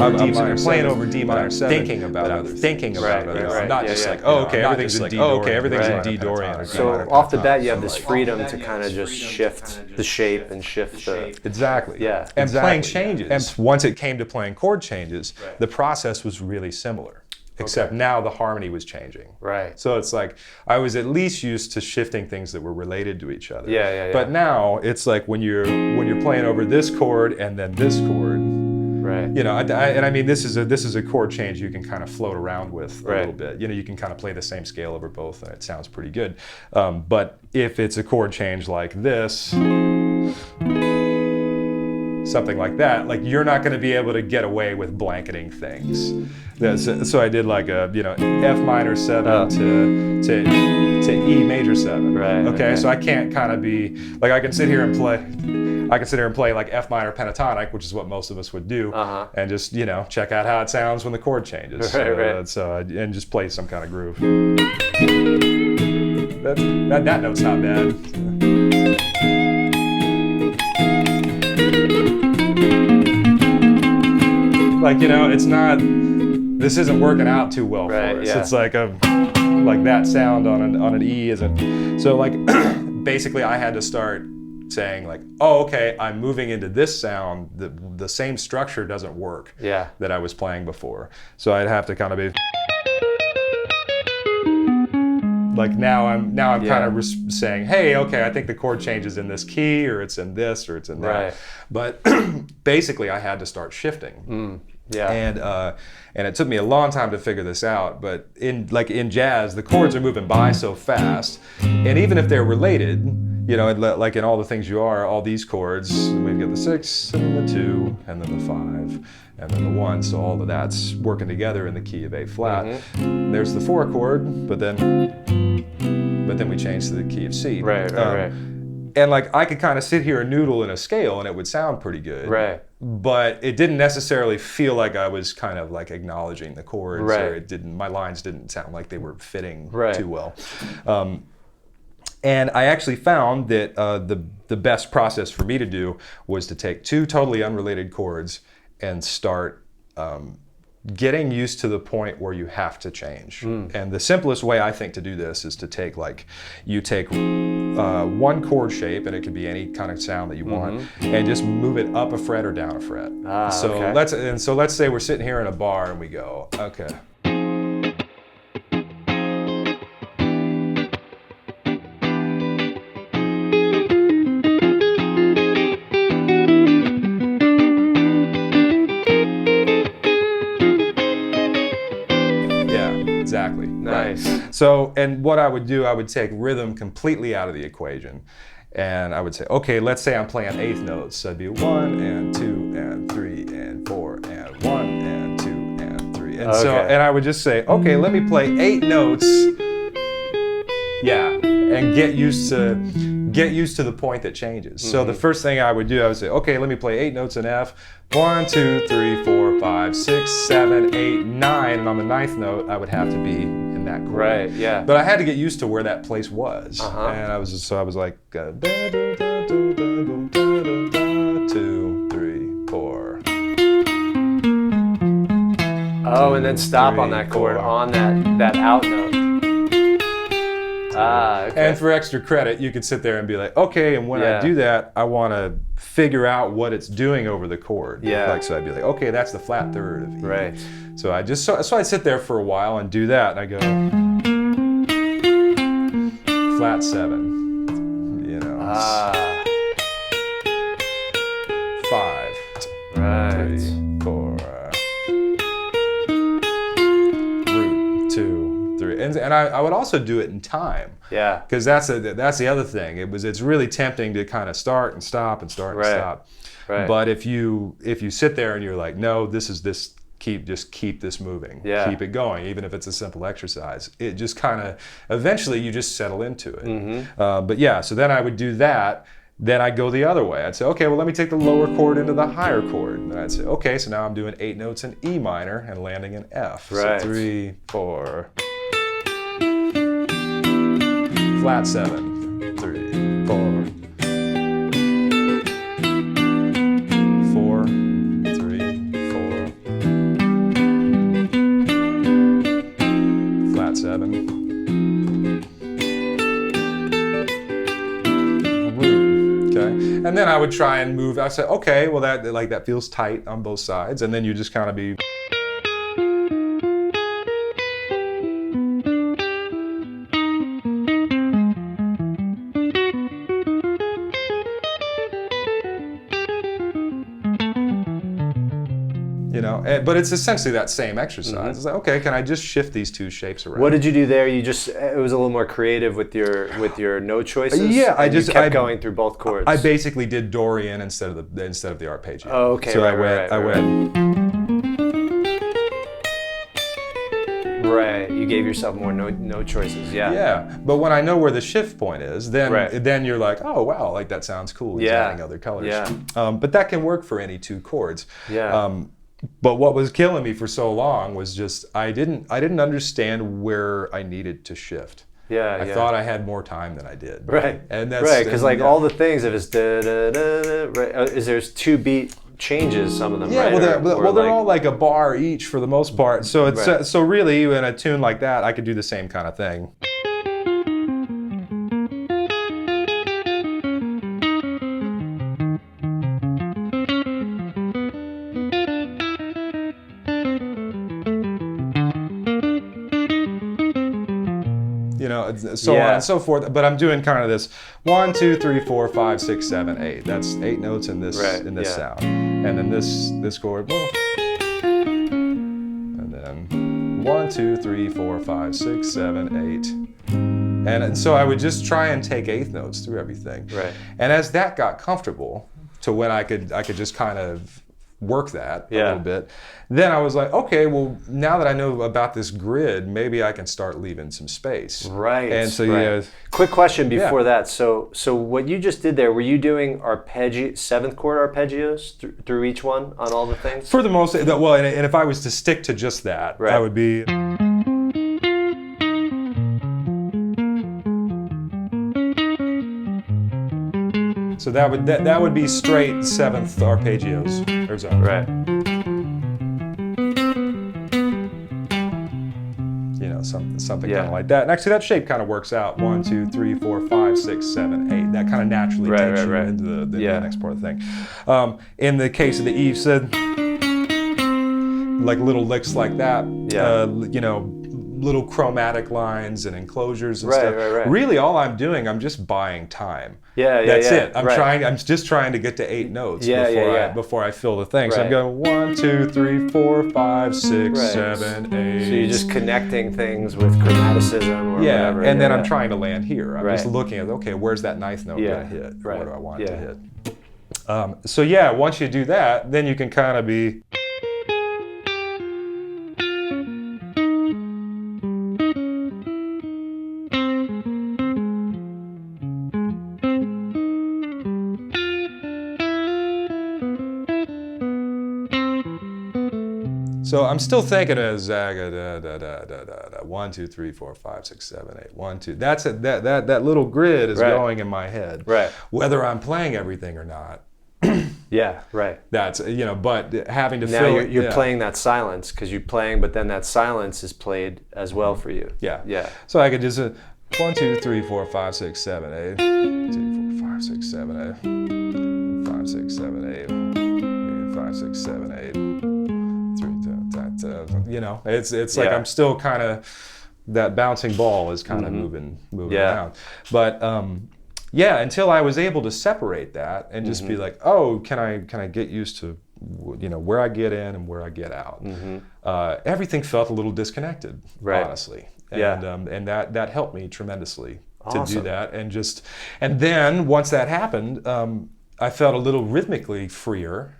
over D minor 7, thinking about it. Not just like, oh, okay, everything's in D Dorian. Okay, everything's in D Dorian. So off the bat, you have this freedom to kind of just shift the shape and shift the... Exactly. Yeah. And playing changes. And once it came to playing chord changes, the process was really similar. Except now the harmony was changing. Right. So it's like I was at least used to shifting things that were related to each other. Yeah. But now it's like when you're playing over this chord and then this chord. Right. You know, and I mean this is a chord change you can kind of float around with a little bit. You know, you can kind of play the same scale over both and it sounds pretty good. But if it's a chord change like this, something like that, like you're not going to be able to get away with blanketing things. So I did like a F minor 7 to E major 7. Right. Okay. So I can't kind of be like I can sit here and play like F minor pentatonic, which is what most of us would do, and just check out how it sounds when the chord changes. Right. So and just play some kind of groove. That note's not bad. Like it's not. This isn't working out too well for us. Yeah. It's like that sound on an E isn't. So like basically I had to start saying like, oh, okay, I'm moving into this sound. The same structure doesn't work. That I was playing before. So I'd have to kind of be. Like now I'm kind of saying, hey, okay, I think the chord change is in this key, or it's in this, or it's in that. Right. But basically, I had to start shifting. Yeah. And it took me a long time to figure this out, but in jazz, the chords are moving by so fast, and even if they're related, you know, like in All the Things You Are, all these chords, we've got the 6 and the 2 and then the 5 and then the 1, so all of that's working together in the key of A flat. Mm-hmm. There's the 4 chord, but then we change to the key of C. Right. And like I could kind of sit here and noodle in a scale and it would sound pretty good. Right. But it didn't necessarily feel like I was kind of like acknowledging the chords, right. or my lines didn't sound like they were fitting right. too well. And I actually found that the best process for me to do was to take 2 totally unrelated chords and start getting used to the point where you have to change. And the simplest way I think to do this is to take one chord shape, and it could be any kind of sound that you want, and just move it up a fret or down a fret. So let's say we're sitting here in a bar and we go, okay. Exactly. Nice. Right. So, and what I would do, I would take rhythm completely out of the equation. And I would say, okay, let's say I'm playing 8th notes. So it'd be 1 and 2 and 3 and 4 and 1 and 2 and 3. And and I would just say, okay, let me play 8 notes. Yeah. And get used to the point that changes. So the first thing I would do, I would say, okay, let me play 8 notes in F. 1, 2, 3, 4, 5, 6, 7, 8, 9, and on the 9th note, I would have to be in that chord. Right. Yeah. But I had to get used to where that place was, and I was like, 2, 3, 4. Oh, and then stop on that chord on that out note. Okay. And for extra credit, you could sit there and be like, okay, and when I do that, I want to figure out what it's doing over the chord. Yeah. So I'd be like, okay, that's the flat third of E. Right. So I'd sit there for a while and do that, and I go flat 7, you know. 5, right. 3, 4, root 2, 3, and I would also do it in time. Yeah. Because that's the other thing. It's really tempting to kind of start and stop and start and stop. Right. But if you sit there and you're like, no, just keep this moving. Yeah. Keep it going, even if it's a simple exercise. It just kind of eventually you just settle into it. But yeah, so then I would do that. Then I'd go the other way. I'd say, okay, well, let me take the lower chord into the higher chord. And I'd say, okay, so now I'm doing 8 notes in E minor and landing in F. Right. So 3, 4. Flat 7, 3, 4, 4, 3, 4, flat 7, root. Okay, and then I would try and move. I said, okay, well that feels tight on both sides, and then you just kind of be. You know, but it's essentially that same exercise. It's like, okay, can I just shift these 2 shapes around? What did you do there? It was a little more creative with your note choices. Yeah, I kept going through both chords. I basically did Dorian instead of the arpeggio. Oh, okay. So Right. Right. You gave yourself more note choices. Yeah. Yeah, but when I know where the shift point is, then you're like, oh wow, like that sounds cool. He's adding other colors. Yeah. But that can work for any 2 chords. Yeah. But what was killing me for so long was just I didn't understand where I needed to shift. I thought I had more time than I did. Right. And that's right, because all the things, if it's da da da da, right, there's 2 beat changes, some of them. Yeah, right? They're all like a bar each for the most part. So it's so really in a tune like that, I could do the same kind of thing. So on and so forth, but I'm doing kind of this 1, 2, 3, 4, 5, 6, 7, 8. That's 8 notes in this sound, and then this chord. Well, 1, 2, 3, 4, 5, 6, 7, 8. And so I would just try and take eighth notes through everything. Right. And as that got comfortable to when I could just kind of work that a little bit, then I was like, okay, well, now that I know about this grid, maybe I can start leaving some space. Right. And so Quick question before that. So what you just did there, were you doing seventh chord arpeggios through each one on all the things? For the most, well, and if I was to stick to just that, I would be. So that would be straight seventh arpeggios. There's a something kind of like that. And actually, that shape kind of works out. 1, 2, 3, 4, 5, 6, 7, 8. That kind of naturally takes you into the next part of the thing. In the case of the E, said like little licks like that. Little chromatic lines and enclosures and stuff. Really, all I'm doing, I'm just buying time. That's it. I'm just trying to get to 8 notes before I fill the thing. So I'm going 1, 2, 3, 4, 5, 6, 7, 8. So you're just connecting things with chromaticism or whatever. And then I'm trying to land here. I'm just looking at, okay, where's that ninth note going to hit? Where do I want it to hit? So once you do that, then you can kind of be. So I'm still thinking of zaga da da da da da da 1, 2, 3, 4, 5, 6, 7, 8. 1, 2. That's it. That little grid is going in my head. Whether I'm playing everything or not. That's but having to fill. Now you're playing that silence because you're playing, but then that silence is played as well for you. So I could just 1, 2, 3, 4, 5, 6, 7, 8. 2, 4, 5, 6, 7, 8. 5, 6, 7, 8. 5, 6, 7, 8. It's like I'm still kind of, that bouncing ball is kind of moving around. But until I was able to separate that and just be like, oh, can I get used to where I get in and where I get out. Everything felt a little disconnected, honestly. And that helped me tremendously to do that. And then once that happened, I felt a little rhythmically freer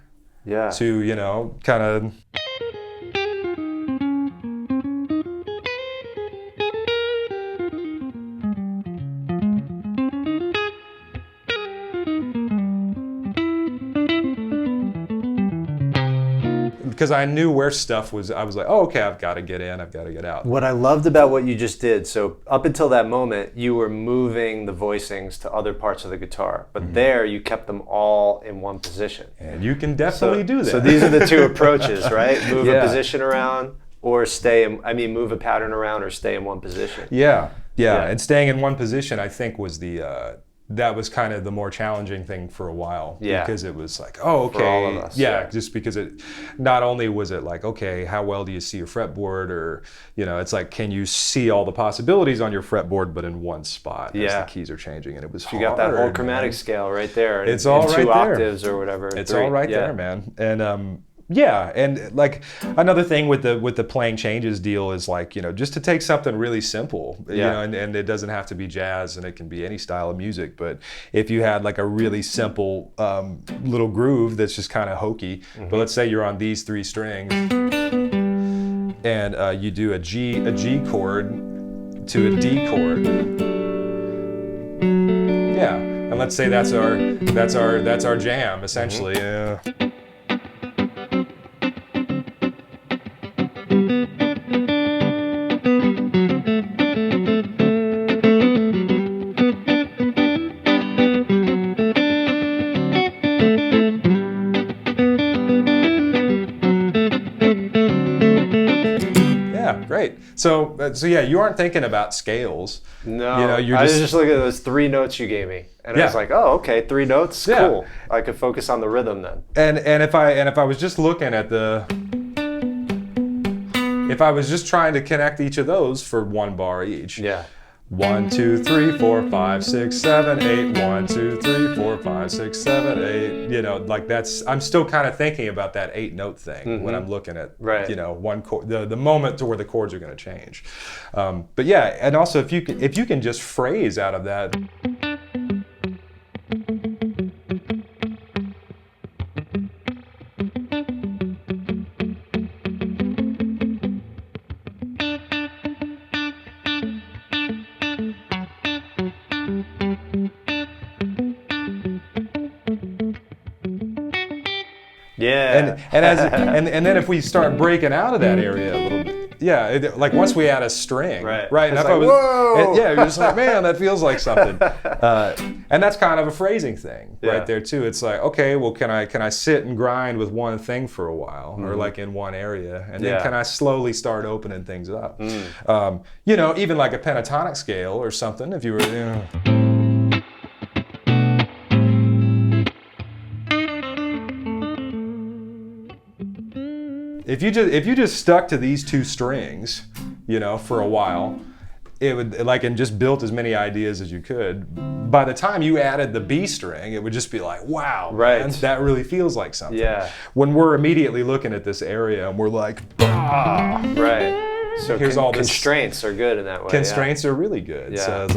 to, kind of. Because I knew where stuff was, I was like, oh, okay, I've got to get in, I've got to get out. What I loved about what you just did, so up until that moment, you were moving the voicings to other parts of the guitar, but there you kept them all in one position. And you can definitely do that. So these are the two approaches, right? Move a position around or move a pattern around or stay in one position. Yeah. And staying in one position, I think, was that was kind of the more challenging thing for a while. Because it was like, oh, okay. For all of us. Just because it, not only was it like, okay, how well do you see your fretboard? Or, it's like, can you see all the possibilities on your fretboard, but in one spot as the keys are changing? And it was hard. You got that whole chromatic scale right there. It's all right there. 2 octaves or whatever. It's all right there, man. And, and like another thing with the playing changes deal is like, just to take something really simple, and it doesn't have to be jazz and it can be any style of music, but if you had like a really simple little groove that's just kind of hokey, but let's say you're on these 3 strings and you do a G chord to a D chord. And let's say that's our jam essentially. Great. So you aren't thinking about scales. No, I was just looking at those 3 notes you gave me, and I was like, oh, okay, 3 notes, cool. I could focus on the rhythm then. And if I was just looking at if I was just trying to connect each of those for 1 bar each, 1, 2, 3, 4, 5, 6, 7, 8. 1, 2, 3, 4, 5, 6, 7, 8. You know, like that's. I'm still kind of thinking about that 8-note thing when I'm looking at, you know, one chord, the moment to where the chords are going to change. But yeah, and also if you can just phrase out of that. Yeah. And then if we start breaking out of that area a little bit, yeah, like once we add a string, right? And it's like, whoa! Yeah, you're just like, man, that feels like something. And that's kind of a phrasing thing right there too. It's like, okay, well, can I sit and grind with one thing for a while, or like in one area, and then can I slowly start opening things up? You know, even like a pentatonic scale or something. If you were, you know, if you just stuck to these two strings, you know, for a while, it would like, and just built as many ideas as you could. By the time you added the B string, it would just be like, wow, man, that really feels like something. Yeah. When we're immediately looking at this area and we're like, ah, right. So here's all this. Constraints are good in that way. Constraints are really good. Yeah. So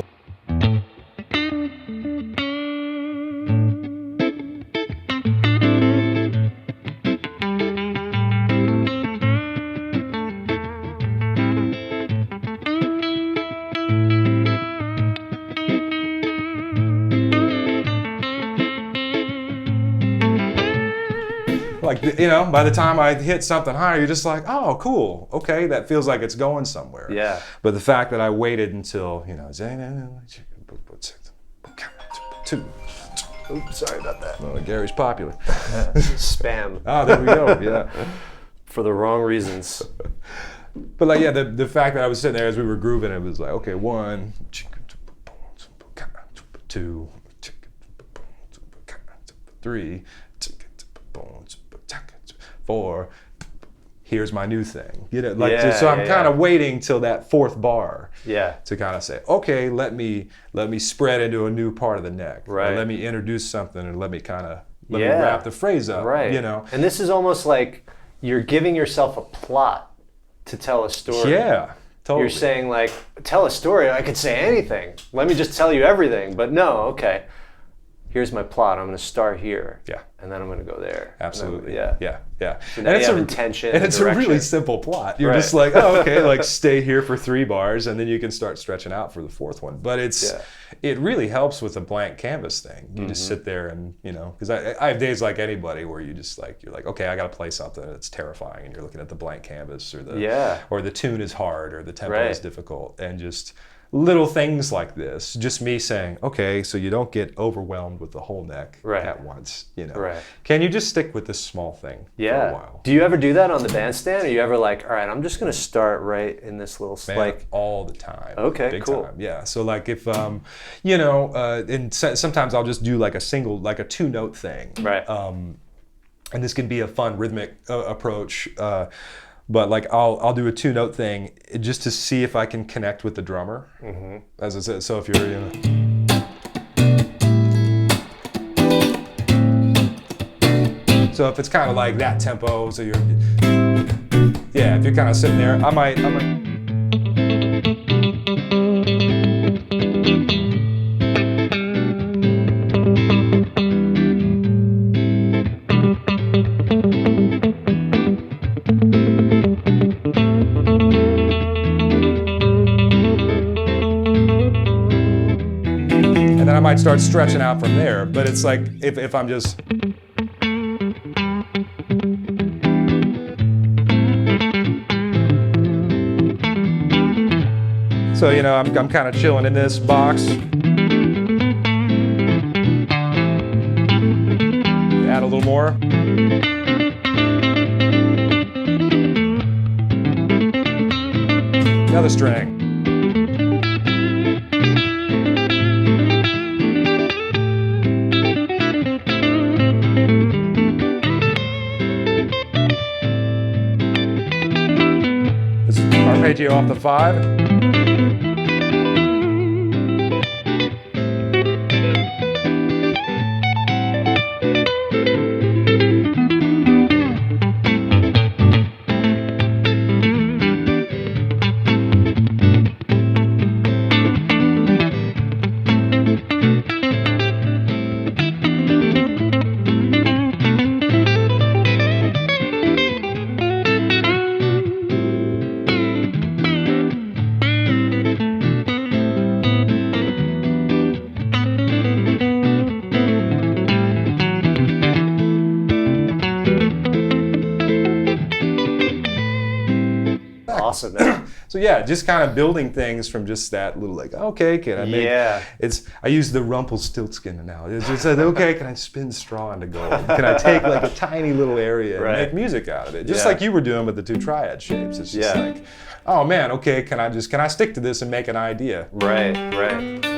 like, you know, by the time I hit something higher, you're just like, oh, cool, okay, that feels like it's going somewhere. Yeah. But the fact that I waited until, you know, oops, sorry about that. Oh, Gary's popular. Spam. Oh, there we go. Yeah. For the wrong reasons. But like, yeah, the fact that I was sitting there as we were grooving, it was like, okay, 1, 2, 3, 4. Here's my new thing. You know, like, so I'm kind of waiting till that fourth bar. Yeah. To kind of say, okay, let me spread into a new part of the neck. Right. Let me introduce something and let me wrap the phrase up. Right. You know. And this is almost like you're giving yourself a plot to tell a story. Yeah. Totally. You're saying like, tell a story. I could say anything. Let me just tell you everything. But no, okay. Here's my plot. I'm going to start here. Yeah. And then I'm going to go there. Absolutely. Yeah. So and it's intention. And it's a really simple plot. You're just like, oh, okay, like stay here for 3 bars, and then you can start stretching out for the 4th one. But it really helps with the blank canvas thing. You just sit there and, you know, because I have days like anybody where you just like, you're like, okay, I got to play something that's terrifying, and you're looking at the blank canvas, or the tune is hard, or the tempo is difficult, and just little things like this, just me saying, okay, so you don't get overwhelmed with the whole neck at once, you know. Right. Can you just stick with this small thing for a while? Do you ever do that on the bandstand? Are you ever like, all right, I'm just gonna start right in this little like all the time. Okay, big cool. time. Yeah. So like if you know, and sometimes I'll just do like a 2-note thing. Right. And this can be a fun rhythmic approach. But like I'll do a 2-note thing just to see if I can connect with the drummer. As I said, so if you're, you know, so if it's kind of like that tempo, so you're, yeah, if you're kind of sitting there, I might. I might start stretching out from there, but it's like if I'm just, so you know, I'm kind of chilling in this box. Add a little more. Another string. Arpeggio off the 5. Awesome, man. So yeah, just kind of building things from just that little like, okay, can I make, I use the Rumpelstiltskin analogy. It's just like, okay, can I spin straw into gold? Can I take like a tiny little area and make music out of it? Just like you were doing with the 2 triad shapes. It's just like, oh man, okay, can I stick to this and make an idea? Right.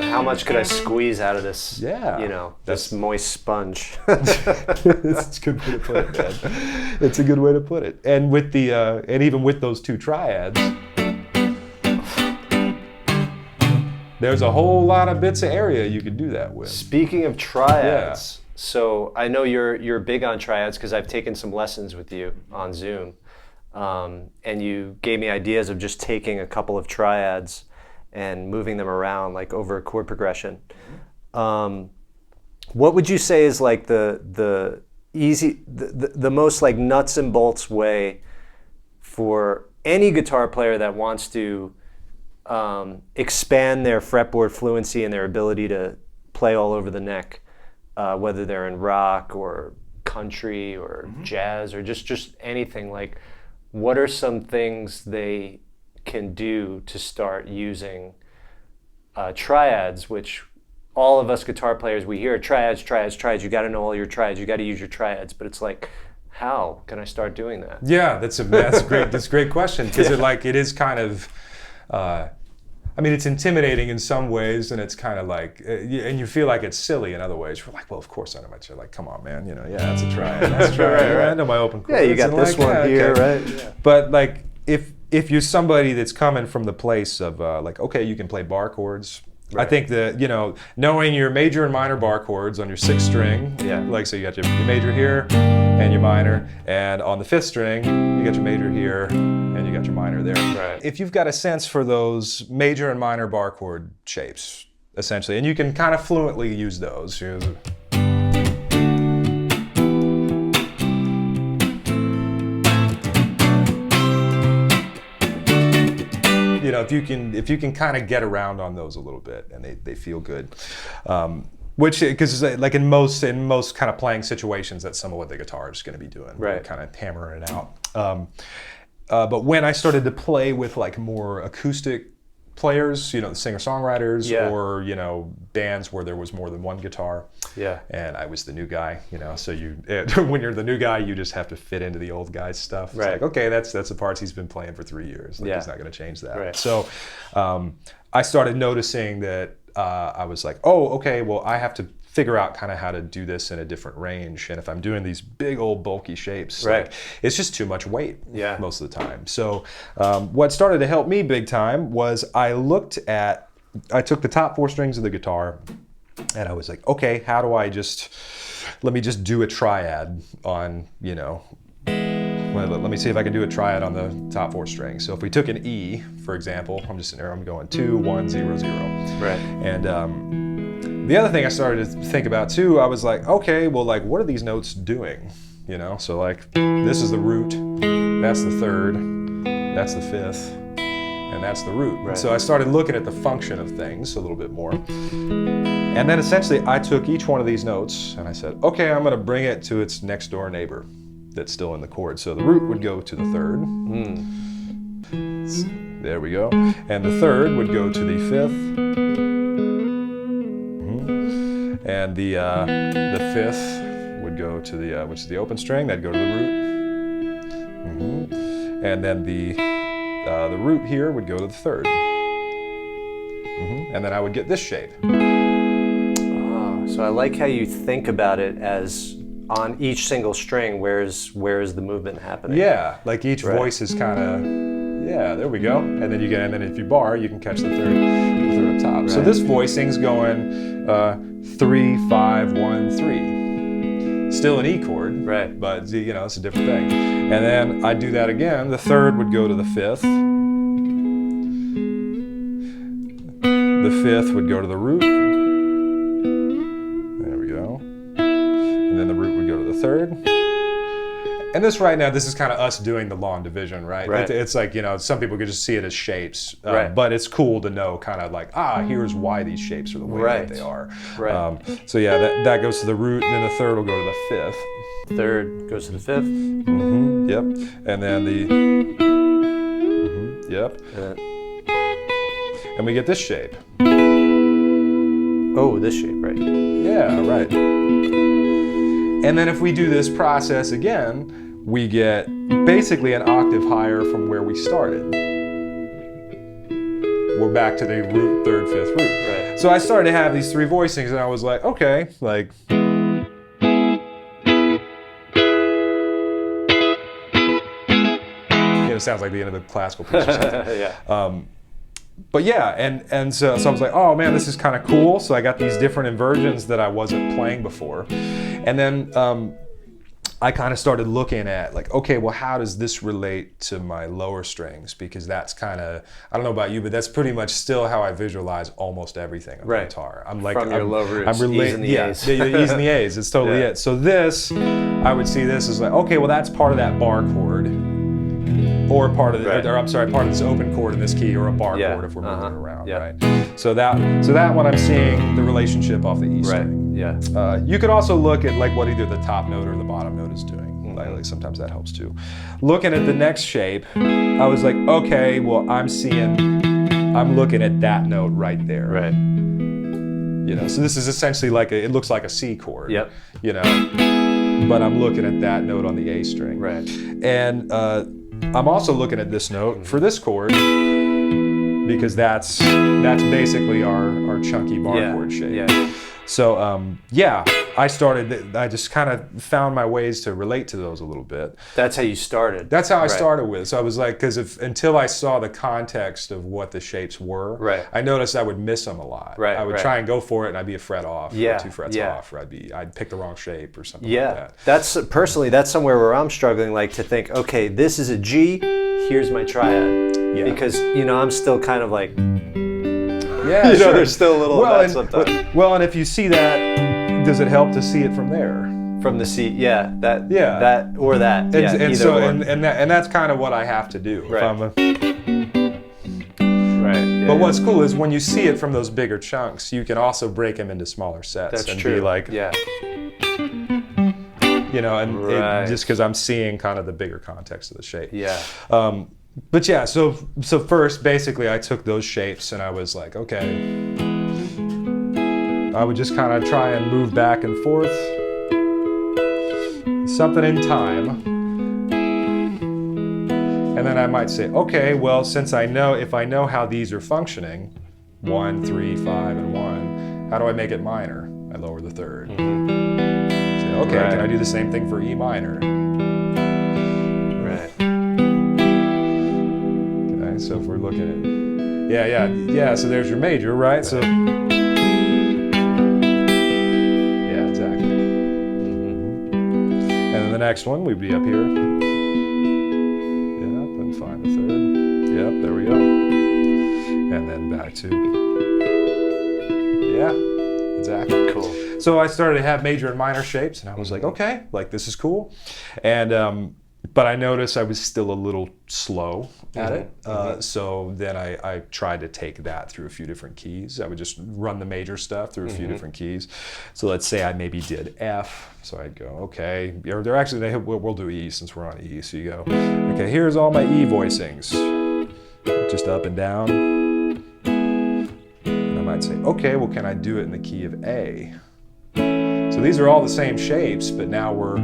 How much could I squeeze out of this? Yeah. You know, this moist sponge. That's a good way to put it, man. It's a good way to put it. And with the and even with those 2 triads, there's a whole lot of bits of area you could do that with. Speaking of triads, so I know you're big on triads because I've taken some lessons with you on Zoom, and you gave me ideas of just taking a couple of triads and moving them around like over a chord progression. What would you say is like the most like nuts and bolts way for any guitar player that wants to expand their fretboard fluency and their ability to play all over the neck, whether they're in rock or country or jazz or just anything? Like, what are some things they can do to start using triads, which all of us guitar players, we hear triads, you got to know all your triads, you got to use your triads, but it's like, how can I start doing that? Yeah, that's a great question, because it is kind of, I mean, it's intimidating in some ways, and it's kind of like, and you feel like it's silly in other ways. You're like, well, of course I know my triad. Like, come on, man, that's a triad. That's a triad. Right. I know my open chords. Yeah, you got this one here, right? Yeah. But like, if you're somebody that's coming from the place of like, okay, you can play bar chords. Right. I think that, knowing your major and minor bar chords on your 6th string, like, so you got your major here and your minor, and on the 5th string, you got your major here and you got your minor there. Right. If you've got a sense for those major and minor bar chord shapes, essentially, and you can kind of fluently use those. If you can kind of get around on those a little bit, and they feel good, which, because like in most kind of playing situations, that's some of what the guitar is going to be doing, right? Kind of hammering it out. But when I started to play with like more acoustic players, the singer-songwriters, or bands where there was more than one guitar. Yeah. And I was the new guy, so when you're the new guy, you just have to fit into the old guy's stuff. It's like, okay, that's the parts he's been playing for 3 years. Like, he's not going to change that. Right. So I started noticing that I was like, oh, okay, well, I have to figure out kind of how to do this in a different range. And if I'm doing these big old bulky shapes, like, it's just too much weight most of the time. So what started to help me big time was I took the top 4 strings of the guitar, and I was like, okay, how do I let me just do a triad on, well, let me see if I can do a triad on the top 4 strings. So if we took an E, for example, I'm going 2, 1, 0, 0. Right. And the other thing I started to think about too, I was like, okay, well, like, what are these notes doing? So like, this is the root, that's the 3rd, that's the 5th, and that's the root. Right. So I started looking at the function of things a little bit more. And then essentially I took each one of these notes and I said, okay, I'm gonna bring it to its next door neighbor that's still in the chord. So the root would go to the 3rd. There we go. And the 3rd would go to the 5th. And the 5th would go to the, which is the open string, that'd go to the root. And then the root here would go to the 3rd. And then I would get this shape. So I like how you think about it as on each single string, where's the movement happening? Yeah, like each voice is kind of, there we go. And then if you bar, you can catch the 3rd up top. Right. So this voicing's going 3, 5, 1, 3. Still an E chord, right? But it's a different thing. And then I do that again. The 3rd would go to the 5th. The 5th would go to the root. There we go. And then the root would go to the 3rd. And this right now, this is kind of us doing the long division, right? It's like, some people could just see it as shapes, but it's cool to know kind of like, here's why these shapes are the way that they are. Right. So yeah, that goes to the root, and then the 3rd will go to the 5th. 3rd goes to the 5th. Yep. And then tip. And we get this shape. Oh, this shape, right. Yeah, right. And then if we do this process again, we get basically an octave higher from where we started. We're back to the root, third, fifth root. Right. So I started to have these three voicings, and I was like, okay, like. It sounds like the end of the classical piece or something. Yeah. But yeah, and so I was like, oh man, this is kind of cool. So I got these different inversions that I wasn't playing before. And then I kind of started looking at like, okay, well, how does this relate to my lower strings? Because that's kind of, I don't know about you, but that's pretty much still how I visualize almost everything on the guitar. I'm like, from your low roots, E's and the A's. Yeah, the E's and the A's, it's totally it. So this, I would see this as like, okay, well, that's part of that bar chord. Or part of the, or I'm sorry, part of this open chord in this key, or a bar chord if we're moving it around, right? So that one I'm seeing the relationship off the E string. Yeah. You could also look at like what either the top note or the bottom note is doing. Like sometimes that helps too. Looking at the next shape, I was like, okay, well I'm looking at that note right there. Right. You know, so this is essentially like it looks like a C chord. Yep. You know, but I'm looking at that note on the A string. Right. And I'm also looking at this note for this chord because that's basically our chunky bar chord shape. Yeah. So I just kind of found my ways to relate to those a little bit. That's how you started. That's how I started with. So I was like, until I saw the context of what the shapes were, I noticed I would miss them a lot. I would try and go for it, and I'd be a fret off, or 2 frets off, or I'd pick the wrong shape or something like that. That's somewhere where I'm struggling, like to think, okay, this is a G, here's my triad. Yeah. Because I'm still kind of like. Yeah, sure. There's still a little of that sometimes. Well, and if you see that, does it help to see it from there? From the C, that or that. And that's kind of what I have to do. Right. But what's cool is when you see it from those bigger chunks, you can also break them into smaller sets. That's and true. Be like, just because I'm seeing kind of the bigger context of the shape. Yeah. But yeah, so first, basically, I took those shapes and I was like, okay, I would just kind of try and move back and forth, something in time, and then I might say, okay, well, if I know how these are functioning, 1, 3, 5, and 1, how do I make it minor? I lower the third. Say, okay, can I do the same thing for E minor? So if we're looking at, so there's your major, right? So, yeah, exactly. And then the next one, we'd be up here. Yep, and find the third. Yep, there we go. And then back to, exactly. Cool. So I started to have major and minor shapes, and I was like, okay, like this is cool. And, but I noticed I was still a little slow at it. So then I tried to take that through a few different keys. I would just run the major stuff through a few different keys. So let's say I maybe did F. So I'd go, okay. We'll do E since we're on E. So you go, okay, here's all my E voicings. Just up and down. And I might say, okay, well, can I do it in the key of A? So these are all the same shapes, but now we're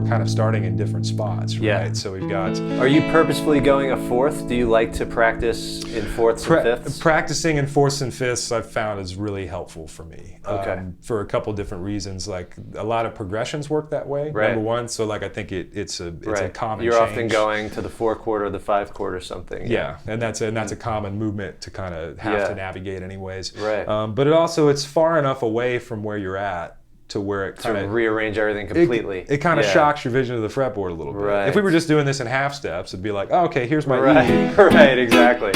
kind of starting in different spots, right? Yeah. So we've got. Are you purposefully going a fourth? Do you like to practice in fourths and fifths? Practicing in fourths and fifths, I've found is really helpful for me. Okay. For a couple different reasons, like a lot of progressions work that way. Right. Number one, so like I think it's a common. You're change. often going to the 4 chord or the 5 chord or something. Yeah, and that's a common movement to kind of have to navigate anyways. Right. But it's far enough away from where you're at to where it kind of rearrange everything completely. It kind of shocks your vision of the fretboard a little bit. Right. If we were just doing this in half steps, it'd be like, oh, okay, here's my E. Right, exactly.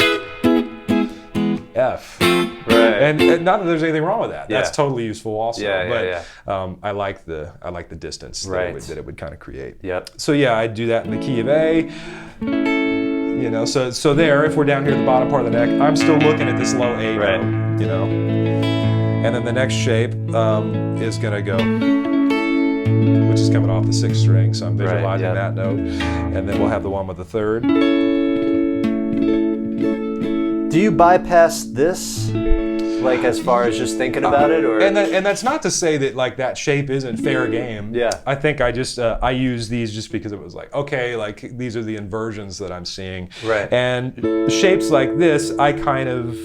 F. Right. And not that there's anything wrong with that. That's totally useful also. Yeah, but I like the distance that it would kind of create. Yep. So yeah, I'd do that in the key of A. So there, if we're down here at the bottom part of the neck, I'm still looking at this low A note, And then the next shape is going to go, which is coming off the 6th string, so I'm visualizing that note. And then we'll have the one with the 3rd. Do you bypass this, like as far as just thinking about it, or? And that's not to say that like that shape isn't fair game. Yeah. I think I just I use these just because it was like, okay, like these are the inversions that I'm seeing. Right. And shapes like this, I kind of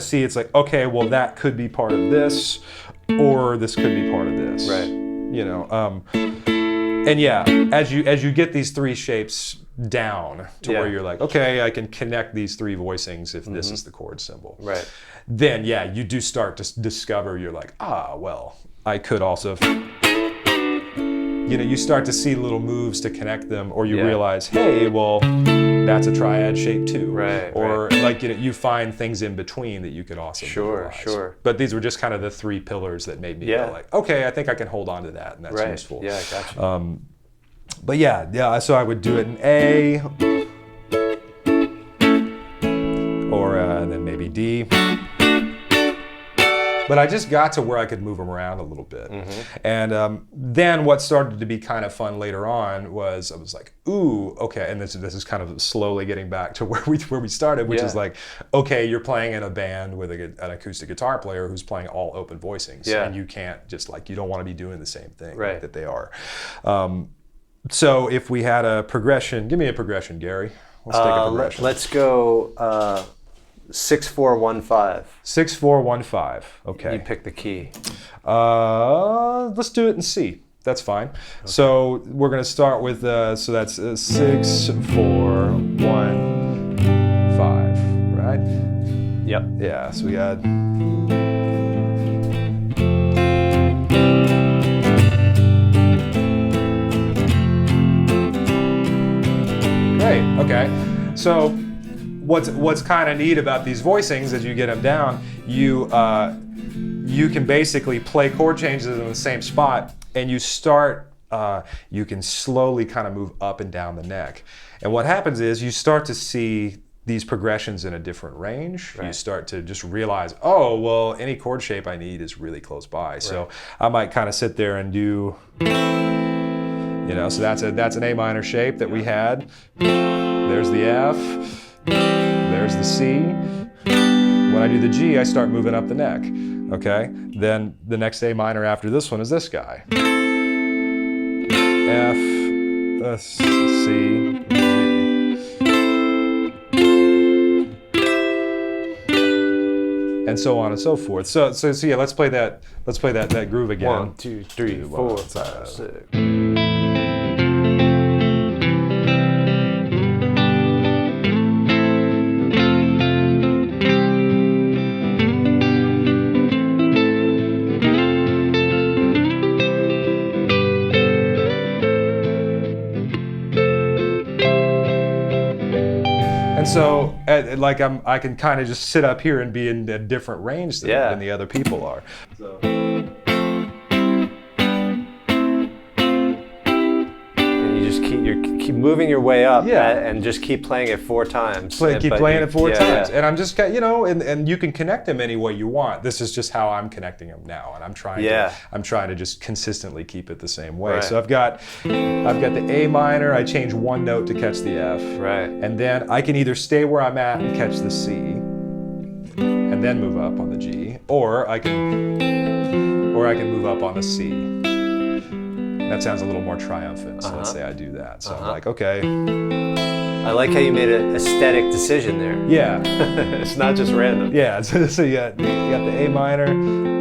see it's like, okay, well that could be part of this, or this could be part of this. Right. You know. And yeah, as you get these three shapes down to where you're like, okay, I can connect these three voicings if this is the chord symbol. Right. Then yeah, you do start to discover, you're like, well, I could also, you start to see little moves to connect them, or you realize, hey, well, that's a triad shape too. Right. Or like, you find things in between that you could also visualize. Sure. But these were just kind of the three pillars that made me go like, okay, I think I can hold on to that, and that's useful. Yeah, gotcha. But yeah, so I would do it in A, or then maybe D. But I just got to where I could move them around a little bit. And then what started to be kind of fun later on was I was like, ooh, okay, and this is kind of slowly getting back to where we started, which is like, okay, you're playing in a band with an acoustic guitar player who's playing all open voicings, and you can't just like, you don't want to be doing the same thing that they are. So if we had a progression, give me a progression, Gary. Let's take a progression. Let's go 6-4-1-5. 6-4-1-5. Okay. You pick the key. Let's do it in C. That's fine. Okay. So we're going to start with so that's 6-4-1-5, right? Yep. Yeah. So we got. Great. Okay. So what's kind of neat about these voicings as you get them down, you can basically play chord changes in the same spot, and you can slowly kind of move up and down the neck. And what happens is you start to see these progressions in a different range. Right. You start to just realize, oh, well, any chord shape I need is really close by. Right. So I might kind of sit there and do, so that's an A minor shape that we had. There's the F. There's the C. When I do the G, I start moving up the neck. Okay? Then the next A minor after this one is this guy. F, C, G. And so on and so forth. So yeah, let's play that groove again. 1, 2, 3, 4, 5, 6. So, I can kind of just sit up here and be in a different range than the other people are. So. And you just keep moving your way up, and just keep playing it 4 times. Keep playing it 4 times, and I'm just and you can connect them any way you want. This is just how I'm connecting them now, and I'm trying to just consistently keep it the same way. Right. So I've got the A minor. I change one note to catch the F, right, and then I can either stay where I'm at and catch the C, and then move up on the G, or I can move up on the C. That sounds a little more triumphant, so let's say I do that. So I'm like, okay. I like how you made an aesthetic decision there. Yeah. It's not just random. Yeah, so you got the A minor,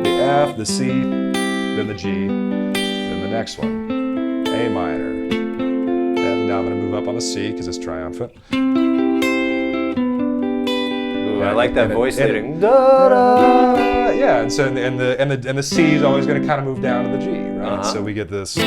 the F, the C, then the G, then the next one, A minor. And now I'm going to move up on the C because it's triumphant. Ooh, I like that voice leading. Yeah, and so and the C is always going to kind of move down to the G, right? So we get this.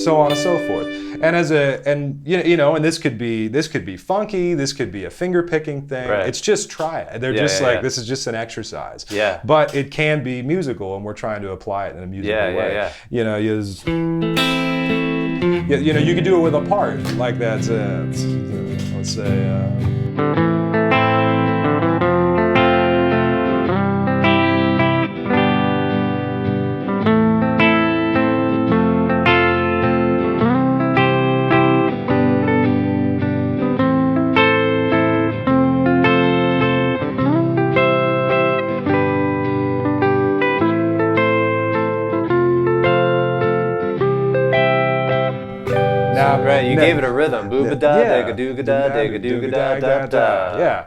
So on and so forth, and and this could be funky, this could be a finger picking thing. Right. It's just triad. They're this is just an exercise. Yeah. But it can be musical, and we're trying to apply it in a musical way. Yeah. You could do it with a part like that. Let's say. Right, you gave it a rhythm. Boo-ba-da, da-ga-doo-ga-da, da-ga-doo-ga-da, da-da. Yeah.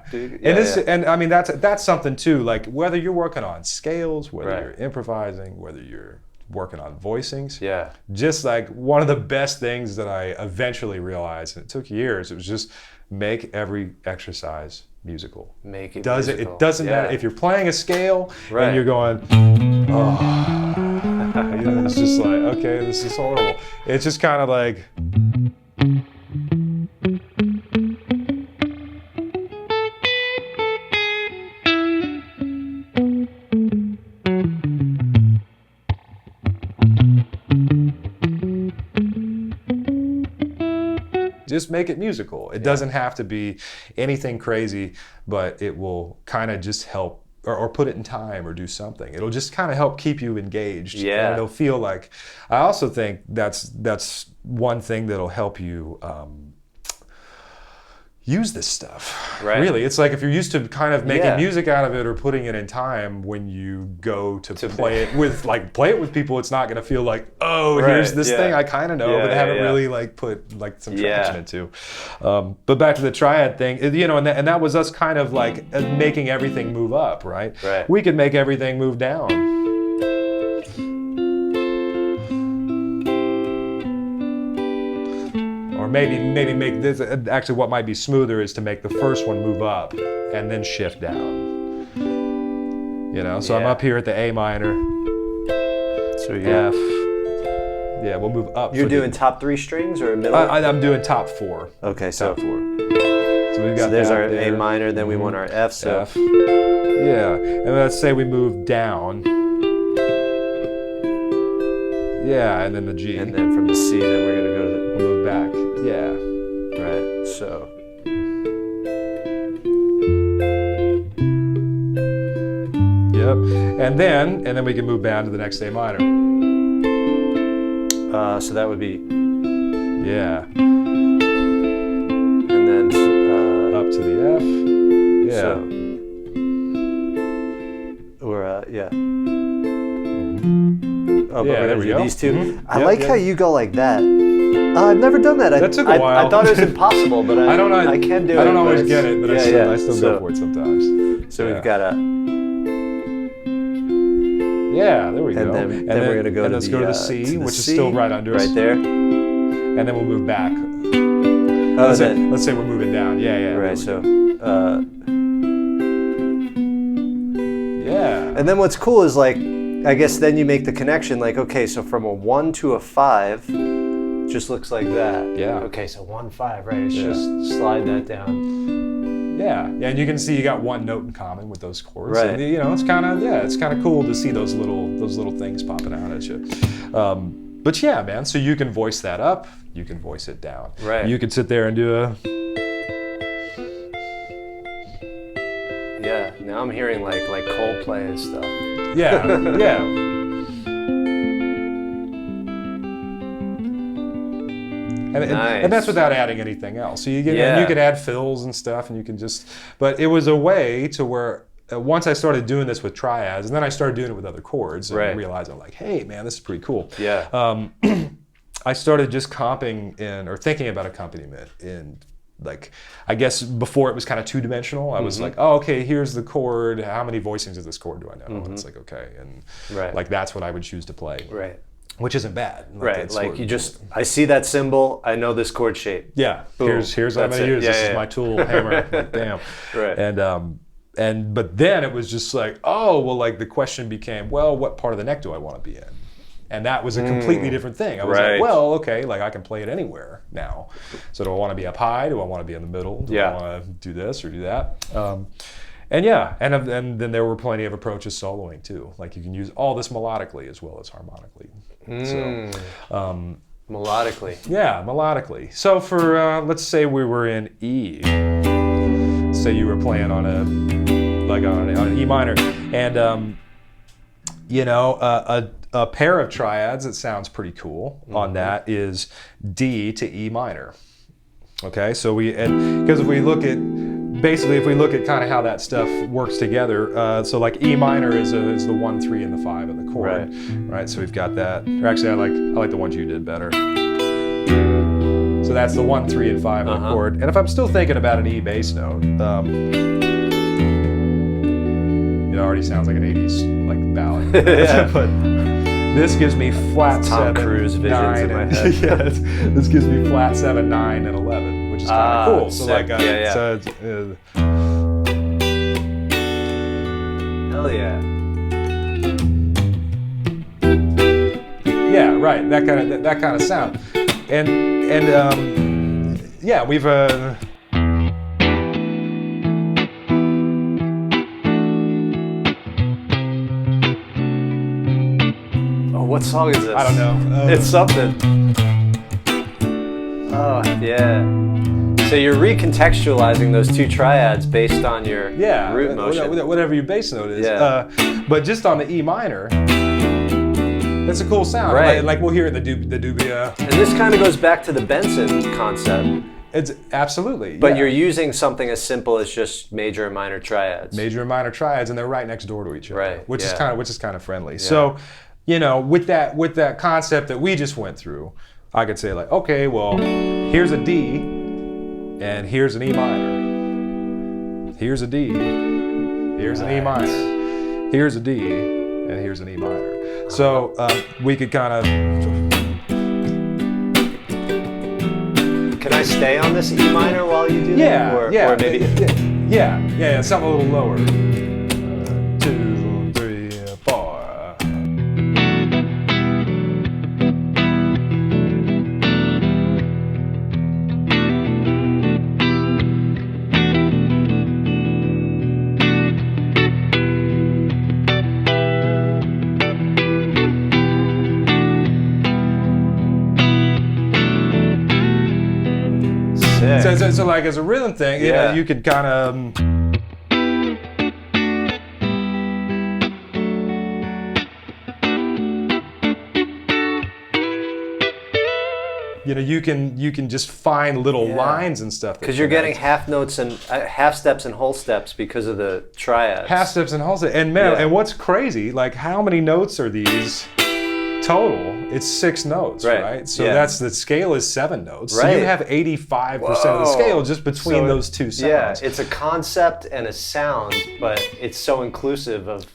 And I mean, that's something too, like whether you're working on scales, whether Right. you're improvising, whether you're working on voicings. Yeah. Just like one of the best things that I eventually realized, and it took years, it was just make every exercise musical. Make it musical. It doesn't matter if you're playing a scale Right. and you're going, oh, you know, it's just like, okay, this is horrible. It's just kind of like, just make it musical. It doesn't have to be anything crazy, but it will kind of just help, or put it in time, or do something. It'll just kind of help keep you engaged. Yeah. And it'll feel like, I also think that's one thing that'll help you use this stuff. Right. Really, it's like if you're used to kind of making Yeah. music out of it or putting it in time, when you go to play it with people, it's not going to feel like, oh, Right. here's this Yeah. thing I kind of know, Yeah, but I haven't yeah. really like put like some Yeah. traction into. But back to the triad thing, you know, and that was us kind of like making everything move up, right? Right. We could make everything move down. Or maybe make this, actually what might be smoother is to make the first one move up and then shift down. You know, so I'm Yeah. up here at the A minor, So you F. Yeah, we'll move up. You're for doing top 3 strings or middle? I'm doing top 4. Okay, so Top 4. So we've got there's that our there. A minor, then we want our F. So F. Yeah, and let's say we move down. Yeah, and then the G. and then from the C, then we're gonna go to we'll move back. Yeah. the right. So Yep. And then we can move down to the next A minor. so that would be, Yeah. and then Up to the F. Yeah. So, or yeah. Oh, but Yeah, we're there gonna we do go. these two. Mhm. I Yep, like yep. how you go like that. I've never done that. That took a while. I thought it was impossible, but I don't know. I can do it. I don't but always it's- get it, but I still go for it sometimes. So Yeah. we've got a, Yeah, there we go. and then we're gonna go to let's the, go to the to C, the which is C, still right under us. right there. And then we'll move back. Oh, Let's then, say we're moving down. Yeah, yeah. right. So, Yeah. and then what's cool is like, I guess then you make the connection. Like, okay, so from a 1 to a 5, just looks like that. Yeah. Okay, so 1 5, right? It's Yeah. just slide that down. Yeah, and you can see you got one note in common with those chords. Right. And, you know, it's kind of cool to see those little things popping out at you. But yeah, man. So you can voice that up, you can voice it down. Right. You could sit there and do a. Yeah. Now I'm hearing like Coldplay and stuff. Yeah, yeah. And that's without adding anything else. So you get, and you could add fills and stuff, and you can just. But it was a way to where once I started doing this with triads, and then I started doing it with other chords, and Right. realized I'm like, hey man, this is pretty cool. Yeah. I started just comping in or thinking about accompaniment in. Like, I guess before it was kind of two-dimensional. I was like, oh, okay, here's the chord. How many voicings of this chord do I know? And it's like, okay, and like that's what I would choose to play. Right. Which isn't bad. Right. Like you just, I see that symbol, I know this chord shape. Yeah. Boom. Here's what I'm That's gonna it. use. Yeah, This yeah, is my tool, hammer. Like, damn. Right. And but then it was just like, oh, well, like the question became, well, what part of the neck do I want to be in? And that was a completely different thing. I was Right. like, well, okay, like I can play it anywhere now. So do I want to be up high? Do I want to be in the middle? Do I want to do this or do that? And yeah, and then there were plenty of approaches soloing too. Like you can use all this melodically as well as harmonically. So, Melodically. yeah, melodically. So for let's say we were in E. Say you were playing on an E minor, and you know a pair of triads that sounds pretty cool on that is D to E minor. Okay, so because if we look at kind of how that stuff works together, so like E minor is the 1, 3, and the 5 of the chord, right? So we've got that. Or actually, I like the ones you did better. So that's the 1, 3, and 5 in a chord. And if I'm still thinking about an E bass note, it already sounds like an 80s like ballad. But this gives me flat Tom 7, Cruise visions 9, in my and, head. yeah, this gives me flat 7, 9, and 11, which is kind of cool. So sick. like, Yeah. so Hell yeah. yeah, right. That kind of sound, and yeah, we've. What song is this? I don't know. It's something. Oh, yeah. So you're recontextualizing those two triads based on your root motion. Whatever your bass note is. Yeah. But just on the E minor, that's a cool sound. Right. Like we'll hear it in the dubia. And this kind of goes back to the Benson concept. It's absolutely. But you're using something as simple as just major and minor triads. Major and minor triads, and they're right next door to each other. Right. Which is kind of friendly. Yeah. So, with that concept that we just went through, I could say like, okay, well, here's a D, and here's an E minor. Here's a D, here's an E minor. Here's a D, and here's an E minor. So we could kind of. Can I stay on this E minor while you do that? Or maybe. Yeah, something a little lower. 2, 3, 4. So like as a rhythm thing, you could kind of. You can just find little lines and stuff. Because you're getting half notes and half steps and whole steps because of the triads. Half steps and whole steps. And man, and what's crazy, like how many notes are these total? It's 6 notes, right? So that's the scale is 7 notes. So you have 85% of the scale just between those two sounds. Yeah, it's a concept and a sound, but it's so inclusive of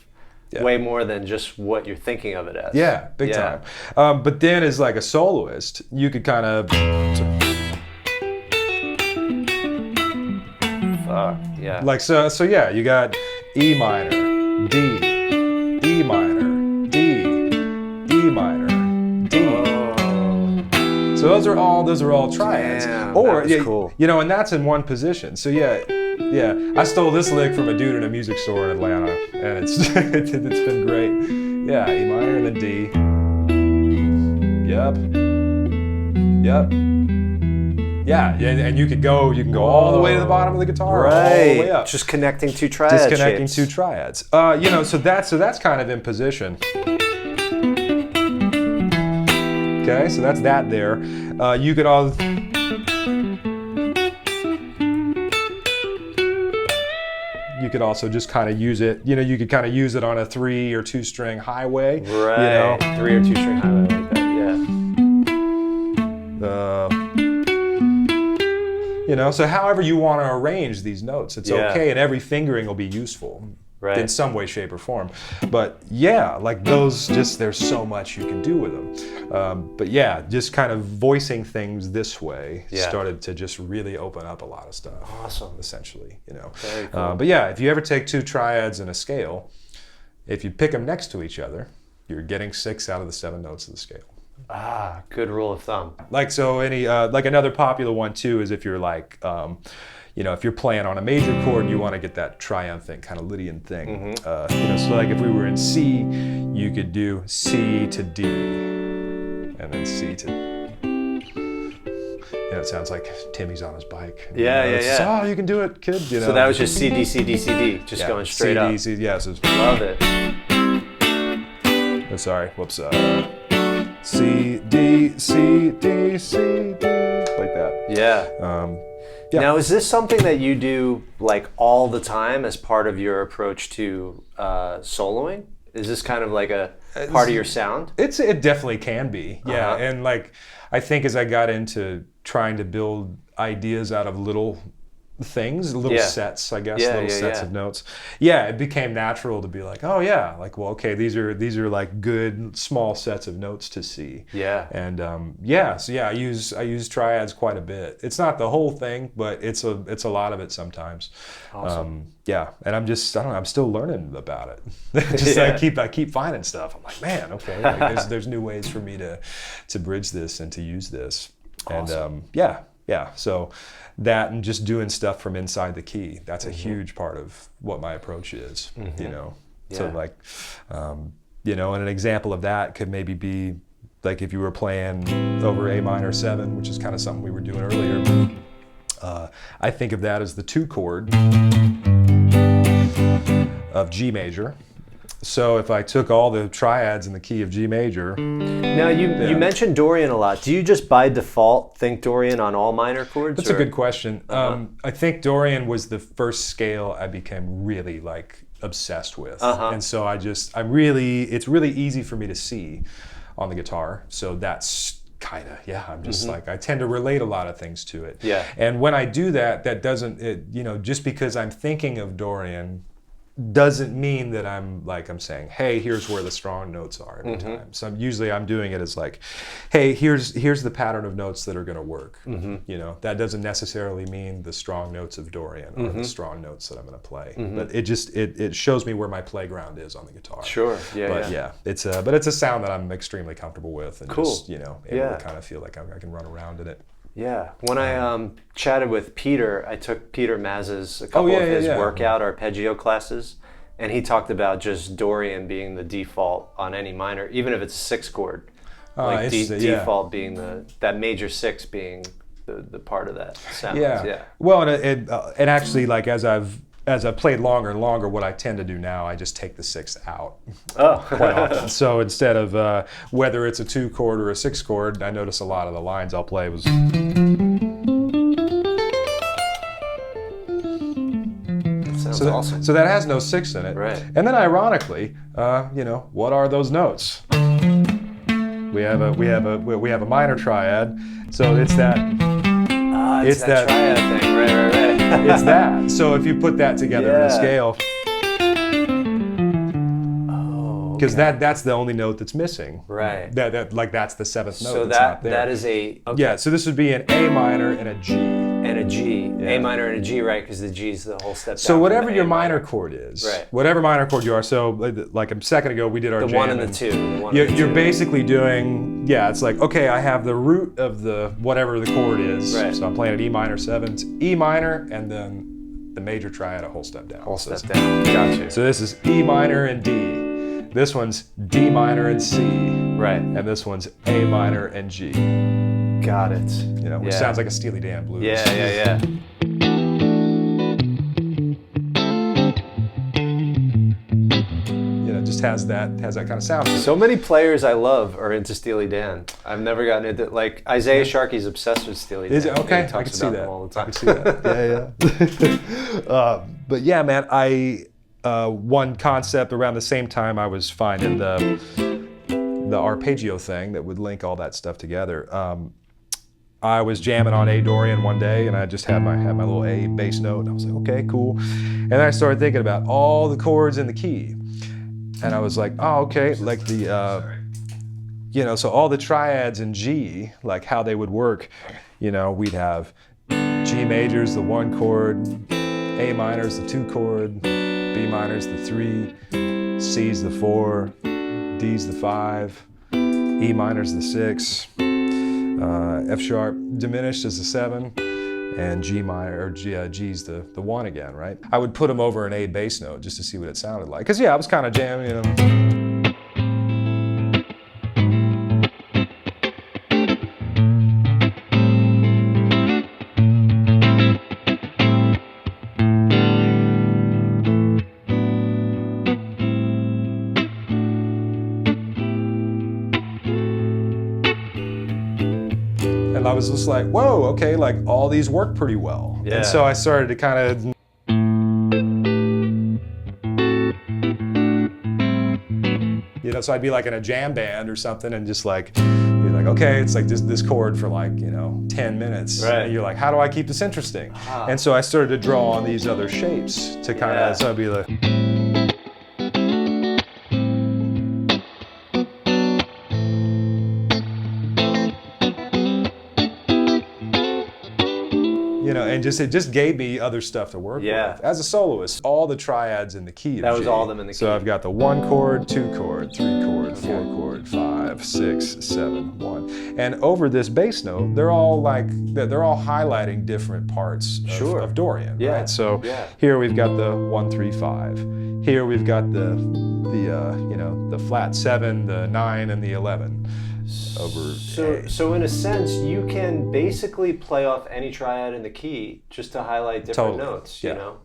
way more than just what you're thinking of it as. Yeah, big time. But then as like a soloist, you could kind of. Yeah. Like so yeah, you got E minor, D, E minor, D, E minor, D. So those are all triads. Damn, or that was cool. And that's in one position. So yeah, I stole this lick from a dude in a music store in Atlanta, and it's it's been great. Yeah, E minor and then D. Yep. Yeah, and you can go all the way to the bottom of the guitar, all the way up. Just connecting two triads. Disconnecting two triads. So that's kind of in position. Okay, so that's that there. You could all. You could also just kind of use it. You could kind of use it on a 3 or 2 string highway. Right. 3 or 2 string highway like that. Yeah. So however you want to arrange these notes, it's okay, and every fingering will be useful. Right. In some way, shape, or form. But yeah, like those, there's so much you can do with them. But yeah, just kind of voicing things this way started to just really open up a lot of stuff. Awesome. Essentially, Very cool. But yeah, if you ever take 2 triads in a scale, if you pick them next to each other, you're getting 6 out of the 7 notes of the scale. Ah, good rule of thumb. Like so, like another popular one too is if you're like. If you're playing on a major chord, you want to get that triumphant kind of Lydian thing. So like if we were in C, you could do C to D, and then C to. It sounds like Timmy's on his bike. Yeah. Oh, you can do it, kid. So that was just C, D, C, D, C, D, just going straight up. C, D, C, yeah. So love it. Oh, sorry, whoops. C, D, C, D, C, D, like that. Yeah. Yeah. Now, is this something that you do like all the time as part of your approach to soloing? Is this kind of like a part of your sound? It definitely can be, yeah. Uh-huh. And like, I think as I got into trying to build ideas out of little things, little sets, I guess, sets of notes. Yeah, it became natural to be like, oh yeah, like, well, okay, these are like good small sets of notes to see. Yeah. And I use triads quite a bit. It's not the whole thing, but it's a lot of it sometimes. Awesome. Yeah, and I don't know, I'm still learning about it. Just I keep finding stuff. I'm like, man, okay, like, there's new ways for me to bridge this and to use this. Awesome. And so that and just doing stuff from inside the key, that's a huge part of what my approach is, you know. So like, you know, and an example of that could maybe be like if you were playing over A minor 7, which is kind of something we were doing earlier. I think of that as the 2 chord of G major. So if I took all the triads in the key of G major. Now you mentioned Dorian a lot. Do you just by default think Dorian on all minor chords? That's a good question. I think Dorian was the first scale I became really like obsessed with. And so it's really easy for me to see on the guitar. So that's kind of, I'm just like, I tend to relate a lot of things to it. Yeah. And when I do that doesn't, you know, just because I'm thinking of Dorian doesn't mean that I'm saying, hey, here's where the strong notes are every time. So I'm doing it as like, hey, here's the pattern of notes that are going to work. You know, that doesn't necessarily mean the strong notes of Dorian or the strong notes that I'm going to play. But it shows me where my playground is on the guitar. Sure. It's a sound that I'm extremely comfortable with and just, you know, able to kind of feel like I can run around in it. Yeah. When I chatted with Peter, I took Peter Maz's a couple of his workout arpeggio classes, and he talked about just Dorian being the default on any minor, even if it's a 6 chord. Like default being that major 6 being the part of that sound. Yeah. Well, and actually, like as I've played longer and longer, what I tend to do now, I just take the 6 out quite often. So instead of whether it's a 2 chord or a 6 chord, I notice a lot of the lines I'll play was. Sounds awesome. So that has no 6 in it. Right. And then ironically, you know, what are those notes? We have a minor triad, so it's that. It's that triad thing, right. It's that. So if you put that together in a scale, because that's the only note that's missing. Right. That's the 7th note. So that's not there. that is a So this would be an A minor and a G. And a G, A minor and a G, right? Because the G is the whole step down. So whatever your minor chord is, whatever minor chord you are. So like a second ago we did our the jam 1 and the 2. You're basically doing it's like, okay, I have the root of the whatever the chord is. Right. So I'm playing at E minor 7, it's E minor, and then the major triad a whole step down. Whole step down. Gotcha. So this is E minor and D. This one's D minor and C. Right. And this one's A minor and G. Got it. You know, which sounds like a Steely Dan blues. Yeah. You know, just has that kind of sound. So many players I love are into Steely Dan. I've never gotten into like Isaiah Sharkey's obsessed with Steely Dan. Is it? Okay, He talks about them all the time. I can see that. Yeah. But yeah, man, one concept around the same time I was finding the arpeggio thing that would link all that stuff together. I was jamming on A Dorian one day, and I just had my little A bass note, and I was like, okay, cool. And then I started thinking about all the chords in the key, and I was like, oh, okay, like you know, so all the triads in G, like how they would work, you know, we'd have G major's the 1 chord, A minor's the 2 chord, B minor's the 3, C's the 4, D's the 5, E minor's the 6, F sharp diminished is the 7, and G minor or G's the 1 again, right? I would put them over an A bass note just to see what it sounded like, because I was kind of jamming, you know. And I was just like, whoa, okay, like all these work pretty well. Yeah. And so I started to kind of know, so I'd be like in a jam band or something and just like, you're like, okay, it's like this chord for like, you know, 10 minutes. Right. And you're like, how do I keep this interesting? And so I started to draw on these other shapes to kind of, so I'd be like, you know, and it just gave me other stuff to work with. As a soloist, all the triads in the key of G. That was all of them in the key. So I've got the 1 chord, 2 chord, 3 chord, 4 chord, 5, 6, 7, 1. And over this bass note, they're all highlighting different parts of Dorian, right? So here we've got the 1, 3, 5. Here we've got the you know, the flat 7, the 9, and the 11. So in a sense, you can basically play off any triad in the key just to highlight different notes, you know?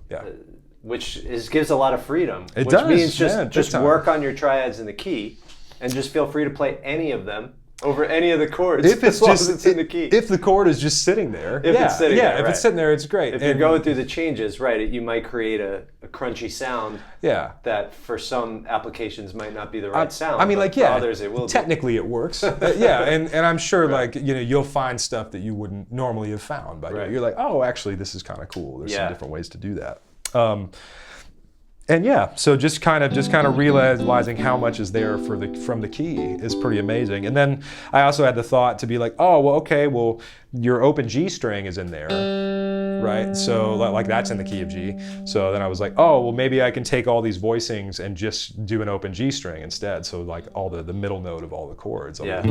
Which gives a lot of freedom. Which means just work on your triads in the key and just feel free to play any of them over any of the chords as long as it's in the key. If the chord is just sitting there. If it's sitting there, if it's sitting there, it's great. If you're going through the changes, you might create a crunchy sound that for some applications might not be the right sound. I mean, but for others it will technically it works. And I'm sure like, you know, you'll find stuff that you wouldn't normally have found. But you're like, oh, actually, this is kind of cool. There's some different ways to do that. And so just kind of realizing how much is there from the key is pretty amazing. And then I also had the thought to be like, oh, well, okay, well, your open G string is in there, right? So like that's in the key of G. So then I was like, oh, well, maybe I can take all these voicings and just do an open G string instead. So like all the middle note of all the chords. Sick.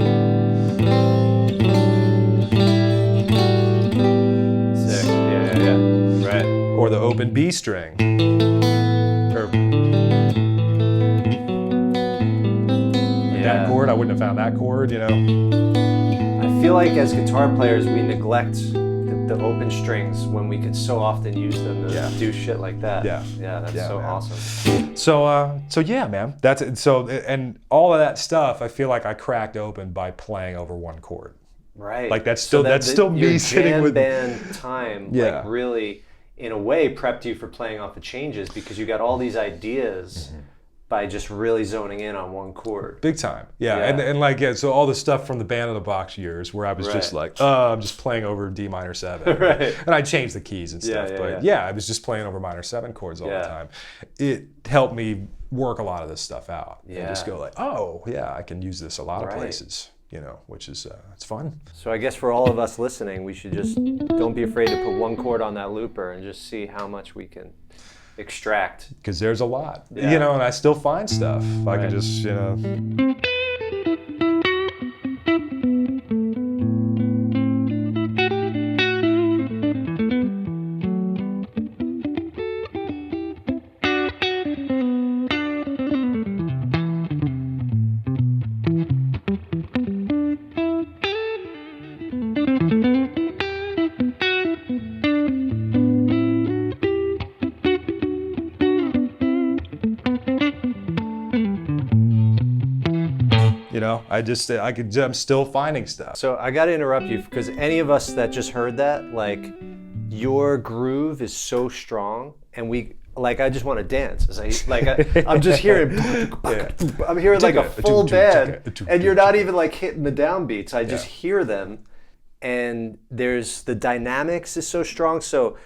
Right. Or the open B string. That chord, I wouldn't have found that chord, you know. I feel like as guitar players, we neglect the open strings when we could so often use them to do shit like that. That's so awesome. So yeah, man. That's it. So, and all of that stuff, I feel like I cracked open by playing over 1 chord. Right. Like that's still me sitting with band time. Like really, in a way, prepped you for playing off the changes because you got all these ideas. By just really zoning in on 1 chord. Big time. And like, so all the stuff from the Band of the Box years where I was just like, I'm just playing over D minor 7. And I changed the keys and stuff. But I was just playing over minor 7 chords all the time. It helped me work a lot of this stuff out. And just go like, oh, yeah, I can use this a lot of places. You know, which is, it's fun. So I guess for all of us listening, we should just don't be afraid to put 1 chord on that looper and just see how much we can extract. Because there's a lot, you know, and I still find stuff. I can just, you know. I'm still finding stuff. So I got to interrupt you because any of us that just heard that, like, your groove is so strong, and I just want to dance. I'm just hearing, I'm hearing like a full band, and you're not even like hitting the downbeats. I just hear them, and the dynamics is so strong. So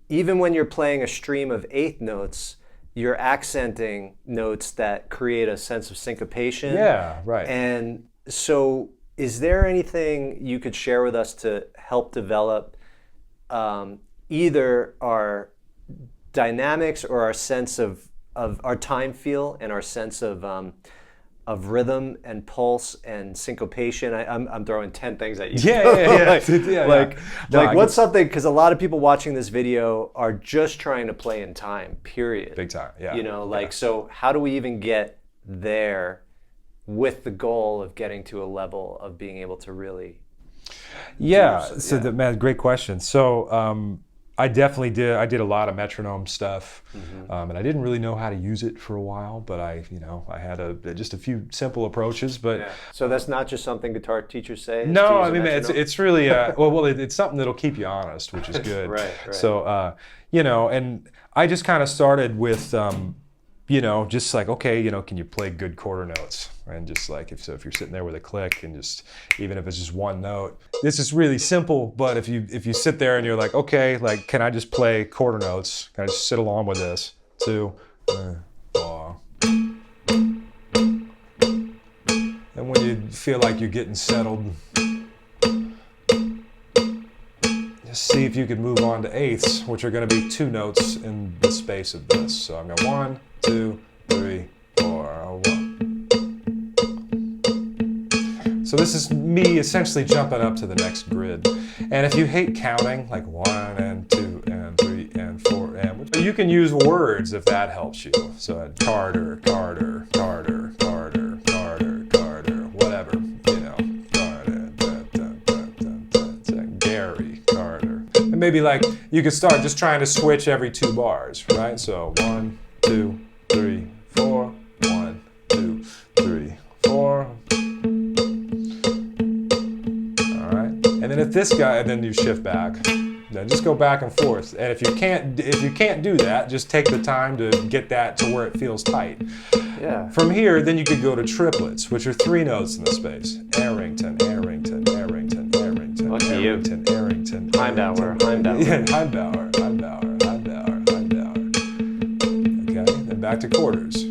even when you're playing a stream of 8th notes, you're accenting notes that create a sense of syncopation. And so is there anything you could share with us to help develop either our dynamics or our sense of our time feel and our sense of rhythm and pulse and syncopation? I'm throwing 10 things at you. What's something, because a lot of people watching this video are just trying to play in time, period. Big time, You know, so how do we even get there with the goal of getting to a level of being able to really man, great question. So I definitely did. I did a lot of metronome stuff, and I didn't really know how to use it for a while. But I had just a few simple approaches. But so that's not just something guitar teachers say. No, I mean it's really it's something that'll keep you honest, which is good. Right. So and I just kind of started with just like, okay, can you play good quarter notes? And just like, if you're sitting there with a click and just, even if it's just one note, this is really simple, but if you sit there and you're like, okay, like, can I just play quarter notes? Can I just sit along with this? 2, 4. And when you feel like you're getting settled, just see if you could move on to eighths, which are going to be 2 notes in the space of this. So I'm going 1, 2, 3, 4, 1. So this is me essentially jumping up to the next grid. And if you hate counting, like 1 and 2 and 3 and 4 and, you can use words if that helps you. So Carter, Carter, Carter, Carter, Carter, Carter, whatever, Carter, Gary, Carter. And maybe like you could start just trying to switch every 2 bars, right? So 1, 2, 3, 4, 1, 2, 3, 4. And then if this guy, and then you shift back, then just go back and forth. And if you can't do that, just take the time to get that to where it feels tight. Yeah. From here, then you could go to triplets, which are 3 notes in the space. Arrington, Arrington, Arrington, Arrington, Lucky Arrington, you. Arrington, Heimdauer, Heimdauer. Yeah, Heimdauer, Heimdauer, Heimdauer, Heimdauer. Okay, then back to quarters.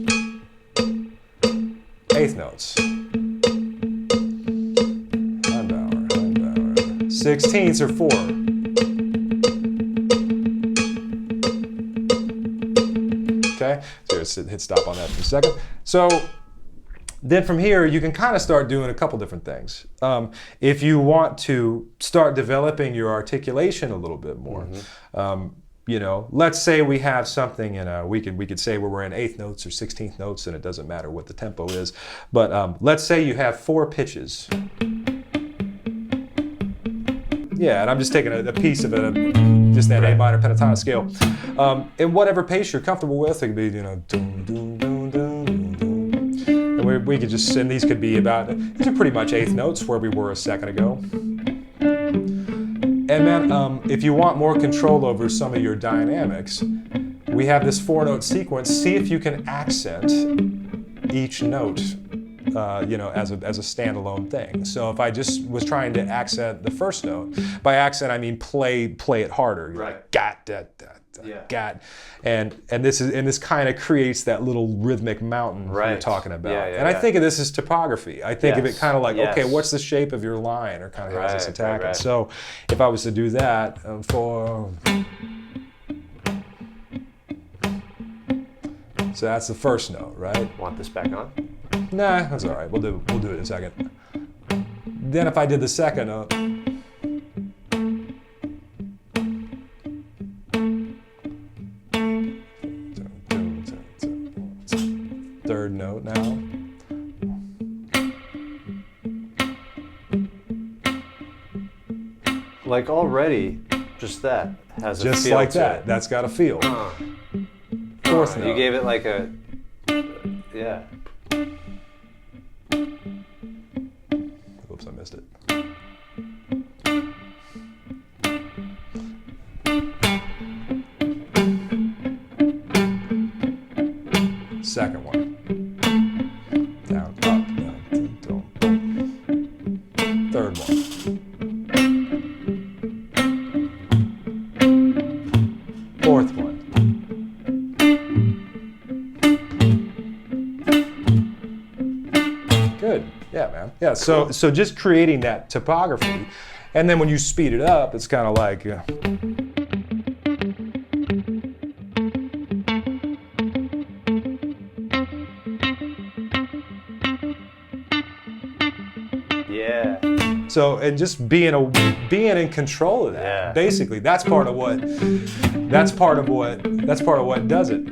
8th notes. 16ths are 4. Okay, so let's hit stop on that for a second. So then from here, you can kind of start doing a couple different things. If you want to start developing your articulation a little bit more, let's say we have something in we could say where we're in 8th notes or 16th notes, and it doesn't matter what the tempo is. But let's say you have 4 pitches. Yeah, and I'm just taking a piece of just that A minor pentatonic scale. In whatever pace you're comfortable with, it could be, doom, doom, doom, doom, doom. And we could just, and these could be these are pretty much 8th notes where we were a second ago. And then if you want more control over some of your dynamics, we have this 4-note sequence. See if you can accent each note. As a standalone thing. So if I just was trying to accent the first note, by accent I mean play it harder. Right. Got got, and this kind of creates that little rhythmic mountain you're talking about. And I think of this as topography. I think of it kind of like, okay, what's the shape of your line, or kind of how's this attacking? Right. So if I was to do that so that's the first note, right? Want this back on? Nah, that's all right. We'll do it in a second. Then if I did the second note, third note now. Like already, just that has a feel. Just like to that. it. That's got a feel. Fourth note. You gave it like a, yeah. Oops, I missed it. Second one. Down, up, down, down. Third one. Fourth one. Good. Yeah, man. Yeah, so just creating that topography, and then when you speed it up, it's kind of like yeah. So, and just being in control of that. Yeah. Basically, that's part of what does it.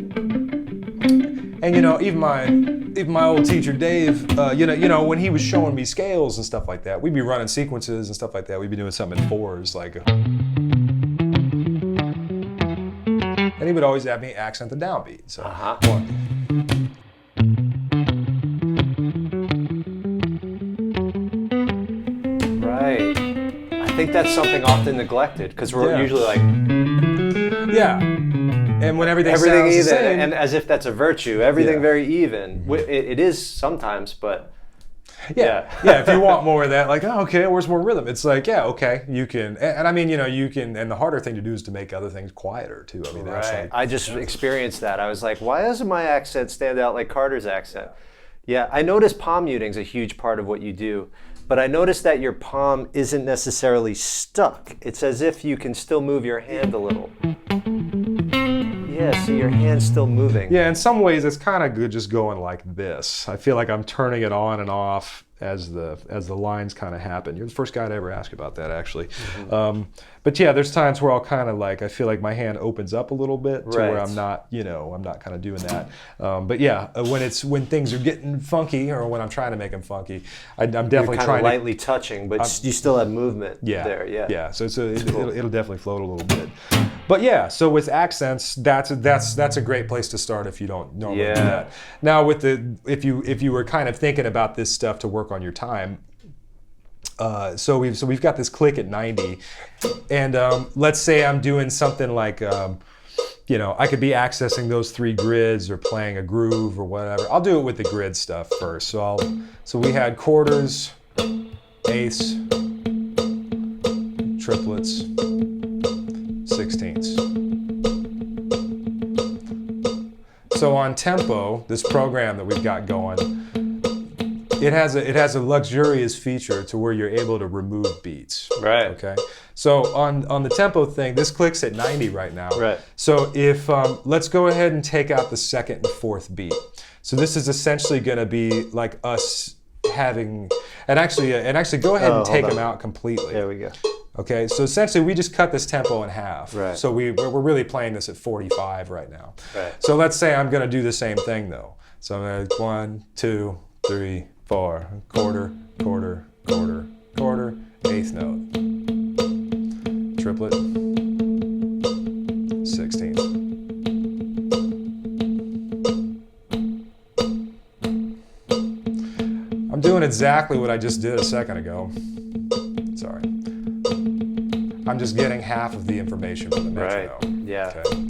And even my old teacher Dave, when he was showing me scales and stuff like that, we'd be running sequences and stuff like that. We'd be doing something in 4s, like, and he would always have me accent the downbeat. So, one. Right. I think that's something often neglected because we're usually like, yeah. And when everything everything sounds even, the same, and as if that's a virtue, everything Yeah. very even. It is sometimes, but yeah. If you want more of that, like, oh, okay, where's more rhythm? It's like, yeah, okay, you can, and I mean, you can, and the harder thing to do is to make other things quieter too. I mean, that's right. like, I just experienced that. I was like, why doesn't my accent stand out like Carter's accent? Yeah, I noticed palm muting's a huge part of what you do, but I noticed that your palm isn't necessarily stuck. It's as if you can still move your hand a little. Yeah, so your hand's still moving. Yeah, in some ways it's kind of good just going like this. I feel like I'm turning it on and off as the lines kind of happen. You're the first guy to ever ask about that, actually. But yeah, there's times where I'll kind of like, I feel like my hand opens up a little bit to where I'm not, I'm not kind of doing that. But yeah, when things are getting funky, or when I'm trying to make them funky, I'm definitely You're trying lightly touching, but you still have movement there. Yeah. So it'll definitely float a little bit. But yeah, so with accents, that's a great place to start if you don't normally do that. Now if you were kind of thinking about this stuff to work on your time, so we've got this click at 90, and let's say I'm doing something like I could be accessing those 3 grids or playing a groove or whatever. I'll do it with the grid stuff first. So we had quarters, eighths, triplets, 16ths. So on tempo, this program that we've got going, it has a luxurious feature to where you're able to remove beats. Right. Okay. So on the tempo thing, this clicks at 90 right now. Right. So if let's go ahead and take out the 2nd and 4th beat. So this is essentially going to be like us having, and actually go ahead and take them out completely. There we go. Okay, so essentially we just cut this tempo in half. Right. So we're really playing this at 45 right now. Right. So let's say I'm going to do the same thing though. So I'm going to 1, 2, 3, 4, quarter, quarter, quarter, quarter, 8th note, triplet, 16th. I'm doing exactly what I just did a second ago. Sorry. I'm just getting half of the information from the metronome. Right. Yeah. Okay.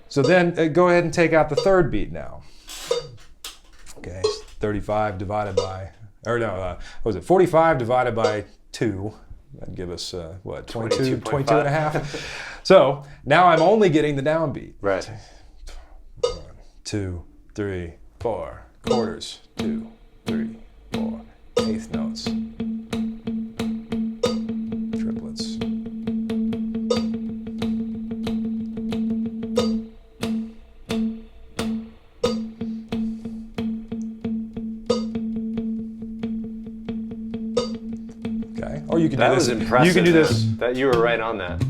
So then go ahead and take out the 3rd beat now. Okay. 35 divided by, or no, what was it? 45 divided by 2. That'd give us, 22 and a half. So now I'm only getting the downbeat. Right. 1, 2, 3, 4, quarters, 2, 3, 4, 8th notes, triplets. Okay, or you can That do was this. impressive. You can do this. That you were right on that.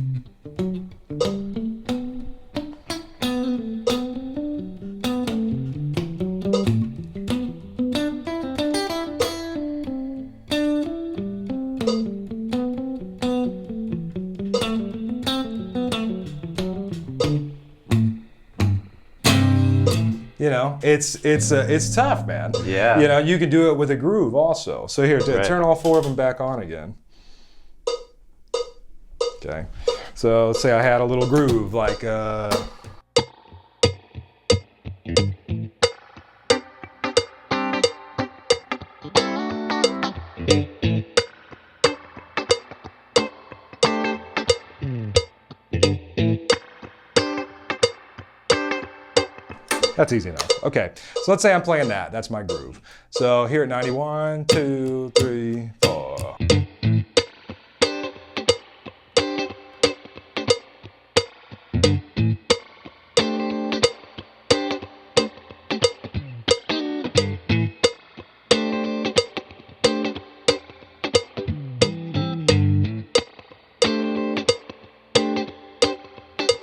It's tough, man. Yeah. You can do it with a groove also. So here, turn all 4 of them back on again. Okay. So let's say I had a little groove like. That's easy enough. Okay, so let's say I'm playing that. That's my groove. So here at 91, 2, 3, 4.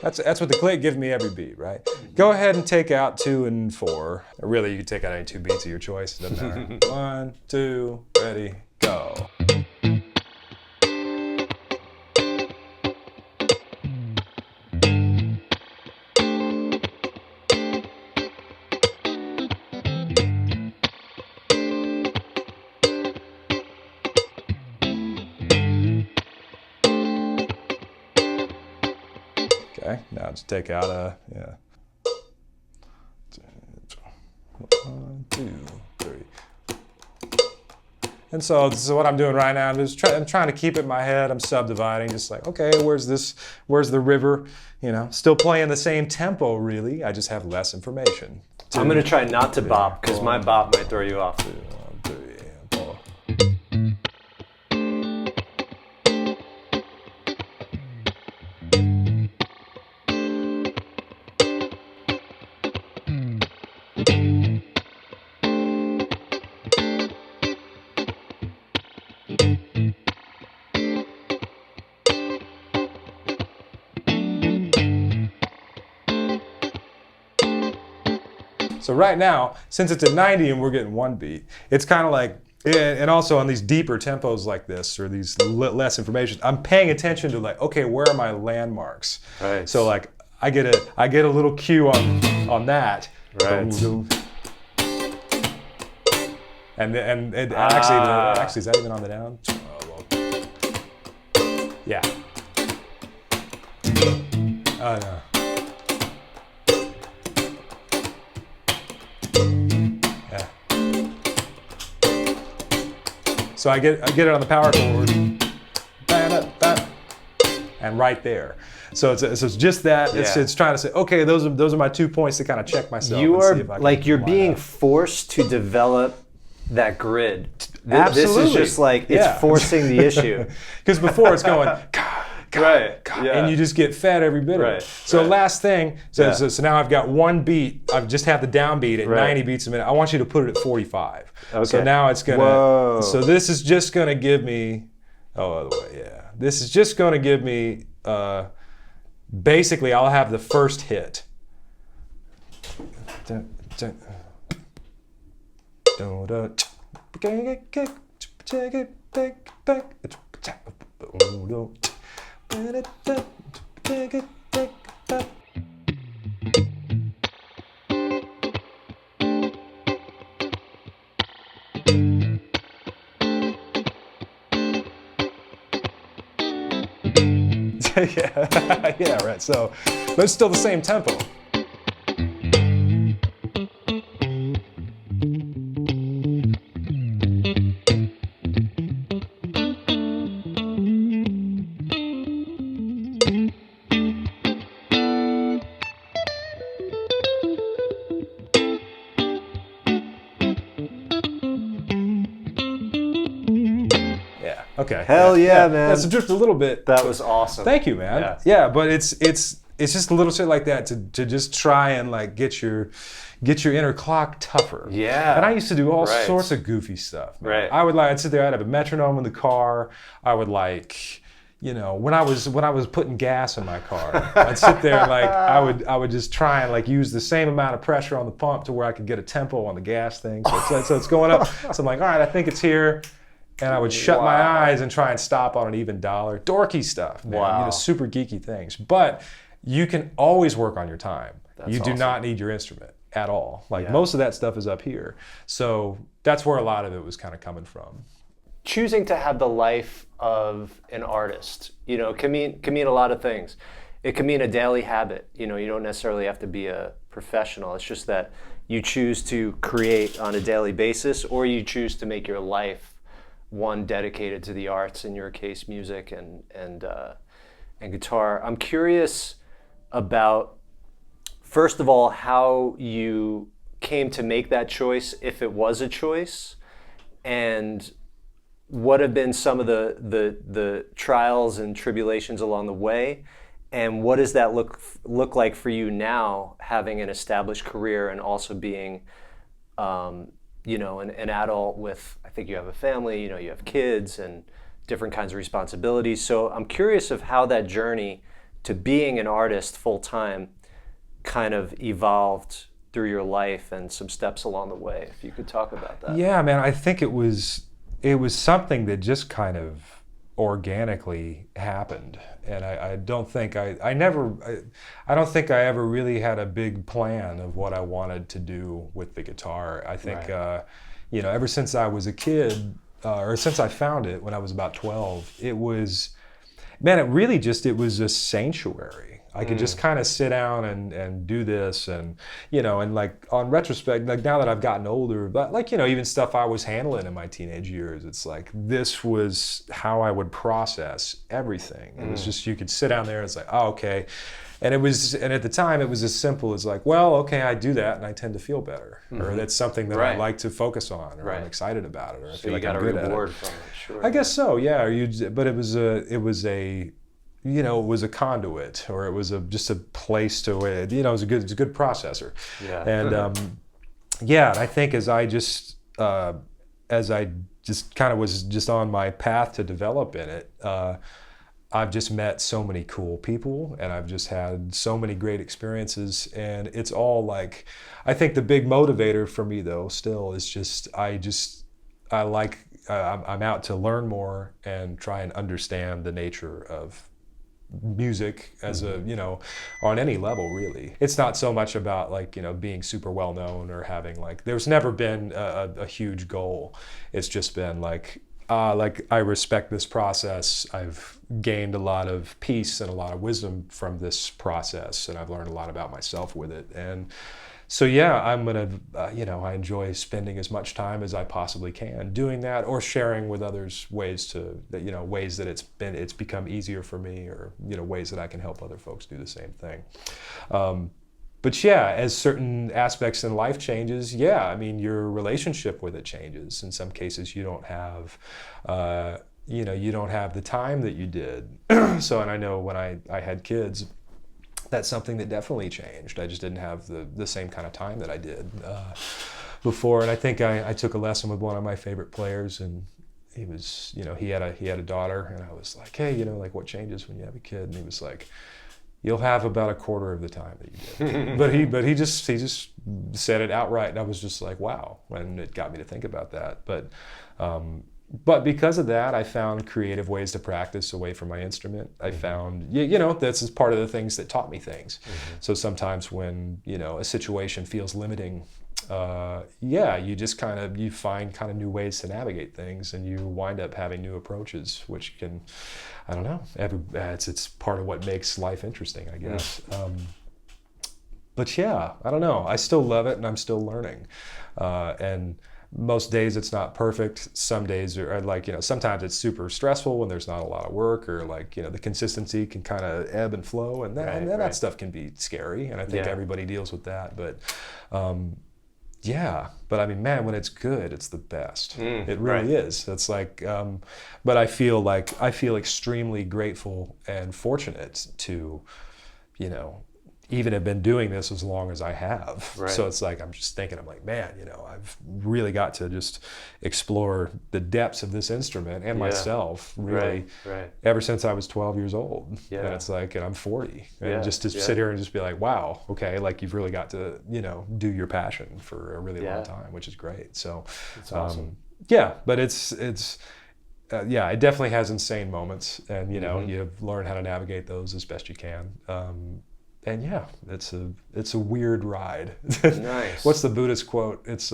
That's what the click gives me every beat, right? Go ahead and take out 2 and 4. Or really, you can take out any 2 beats of your choice. It doesn't matter. 1, 2, ready, go. Okay, now just take out a, 1, 2, 3. And so what I'm doing right now, I'm trying to keep it in my head. I'm subdividing, just like, okay, where's the river? Still playing the same tempo, really. I just have less information. I'm going to try not to bop, because my bop might throw you off. 2, 1, 3, 4. So right now, since it's at 90 and we're getting 1 beat, it's kind of like, and also on these deeper tempos like this, or these less information, I'm paying attention to like, okay, where are my landmarks? Right. So like, I get a little cue on that. Right. And actually, is that even on the down? Yeah. No. So I get it on the power chord, and right there. So it's just that. It's trying to say, okay, those are my 2 points to kind of check myself. You and are see if I can like, you're being up. forced to develop that grid. Absolutely. This is just like, it's forcing the issue. Because before it's going, right. and you just get fed every bit of it. So last thing, so now I've got 1 beat. I've just had the downbeat at 90 beats a minute. I want you to put it at 45. Okay. So now it's gonna. Whoa. So this is just gonna give me. Oh, other way, yeah. This is just gonna give me. Basically, I'll have the first hit. yeah, right. So, but it's still the same tempo. Okay. Hell yeah, man. That's just a little bit. That was awesome. Thank you, man. Yeah, but it's just a little shit like that to just try and like get your inner clock tougher. Yeah. And I used to do all sorts of goofy stuff. Man. Right. I'd sit there, I'd have a metronome in the car. I would like, when I was putting gas in my car, I'd sit there and like I would just try and like use the same amount of pressure on the pump to where I could get a tempo on the gas thing. So it's going up. So I'm like, all right, I think it's here. And I would shut my eyes and try and stop on an even dollar. Dorky stuff, man. Wow. Super geeky things. But you can always work on your time. You do not need your instrument at all. Like most of that stuff is up here. So that's where a lot of it was kind of coming from. Choosing to have the life of an artist, can mean a lot of things. It can mean a daily habit. You don't necessarily have to be a professional. It's just that you choose to create on a daily basis, or you choose to make your life one dedicated to the arts, in your case, music and guitar. I'm curious about, first of all, how you came to make that choice, if it was a choice, and what have been some of the trials and tribulations along the way, and what does that look like for you now, having an established career and also being an adult with, I think you have a family, you have kids and different kinds of responsibilities. So I'm curious of how that journey to being an artist full time kind of evolved through your life and some steps along the way, if you could talk about that. Yeah, man, I think it was something that just kind of organically happened, and I don't think I don't think I ever really had a big plan of what I wanted to do with the guitar. I think ever since I was a kid, or since I found it when I was about 12, it was a sanctuary. I could just kind of sit down and do this, and and like on retrospect, like now that I've gotten older, but like even stuff I was handling in my teenage years, it's like this was how I would process everything. It was just, you could sit down there and it's like, oh, okay. And at the time it was as simple as like, well, okay, I do that and I tend to feel better, or that's something that I like to focus on, or I'm excited about it, or I feel like I'm good at it. So you got a reward from it, sure. I guess so, yeah. But it was a conduit, or it was just a place to it. It was a good processor. Yeah. And and I think as I just kind of was just on my path to develop in it, I've just met so many cool people, and I've just had so many great experiences, and it's all like, I think the big motivator for me though still is just I'm out to learn more and try and understand the nature of music as on any level, really. It's not so much about like being super well known or having like, there's never been a huge goal. It's just been like I respect this process. I've gained a lot of peace and a lot of wisdom from this process, and I've learned a lot about myself with it. And so I'm gonna I enjoy spending as much time as I possibly can doing that, or sharing with others ways that it's become easier for me, or ways that I can help other folks do the same thing. But as certain aspects in life changes, I mean, your relationship with it changes. In some cases, you don't have, the time that you did. And I know when I had kids, that's something that definitely changed. I just didn't have the same kind of time that I did before. And I think I took a lesson with one of my favorite players, and he was, he had a daughter, and I was like, hey, like what changes when you have a kid? And he was like, you'll have about a quarter of the time that you did. but he just said it outright, and I was just like, wow. And it got me to think about that. But because of that, I found creative ways to practice away from my instrument. I found, this is part of the things that taught me things. So sometimes when, a situation feels limiting, you just you find kind of new ways to navigate things, and you wind up having new approaches, which can, I don't know, it's part of what makes life interesting, I guess. But I don't know, I still love it, and I'm still learning. And most days it's not perfect. Some days are like, sometimes it's super stressful when there's not a lot of work, or like, the consistency can kind of ebb and flow, and that stuff can be scary. And I think everybody deals with that. But but I mean, man, when it's good, it's the best. It really is. It's like, but I feel extremely grateful and fortunate to, even have been doing this as long as I have. Right. So it's like, I'm just thinking, I'm like, man, I've really got to just explore the depths of this instrument and myself, really, ever since I was 12 years old. Yeah. And it's like, and I'm 40. And just to sit here and just be like, wow, okay, like you've really got to, do your passion for a really long time, which is great. So, that's awesome. But it's it definitely has insane moments, and, you learn how to navigate those as best you can. And it's a weird ride. Nice. What's the Buddhist quote? It's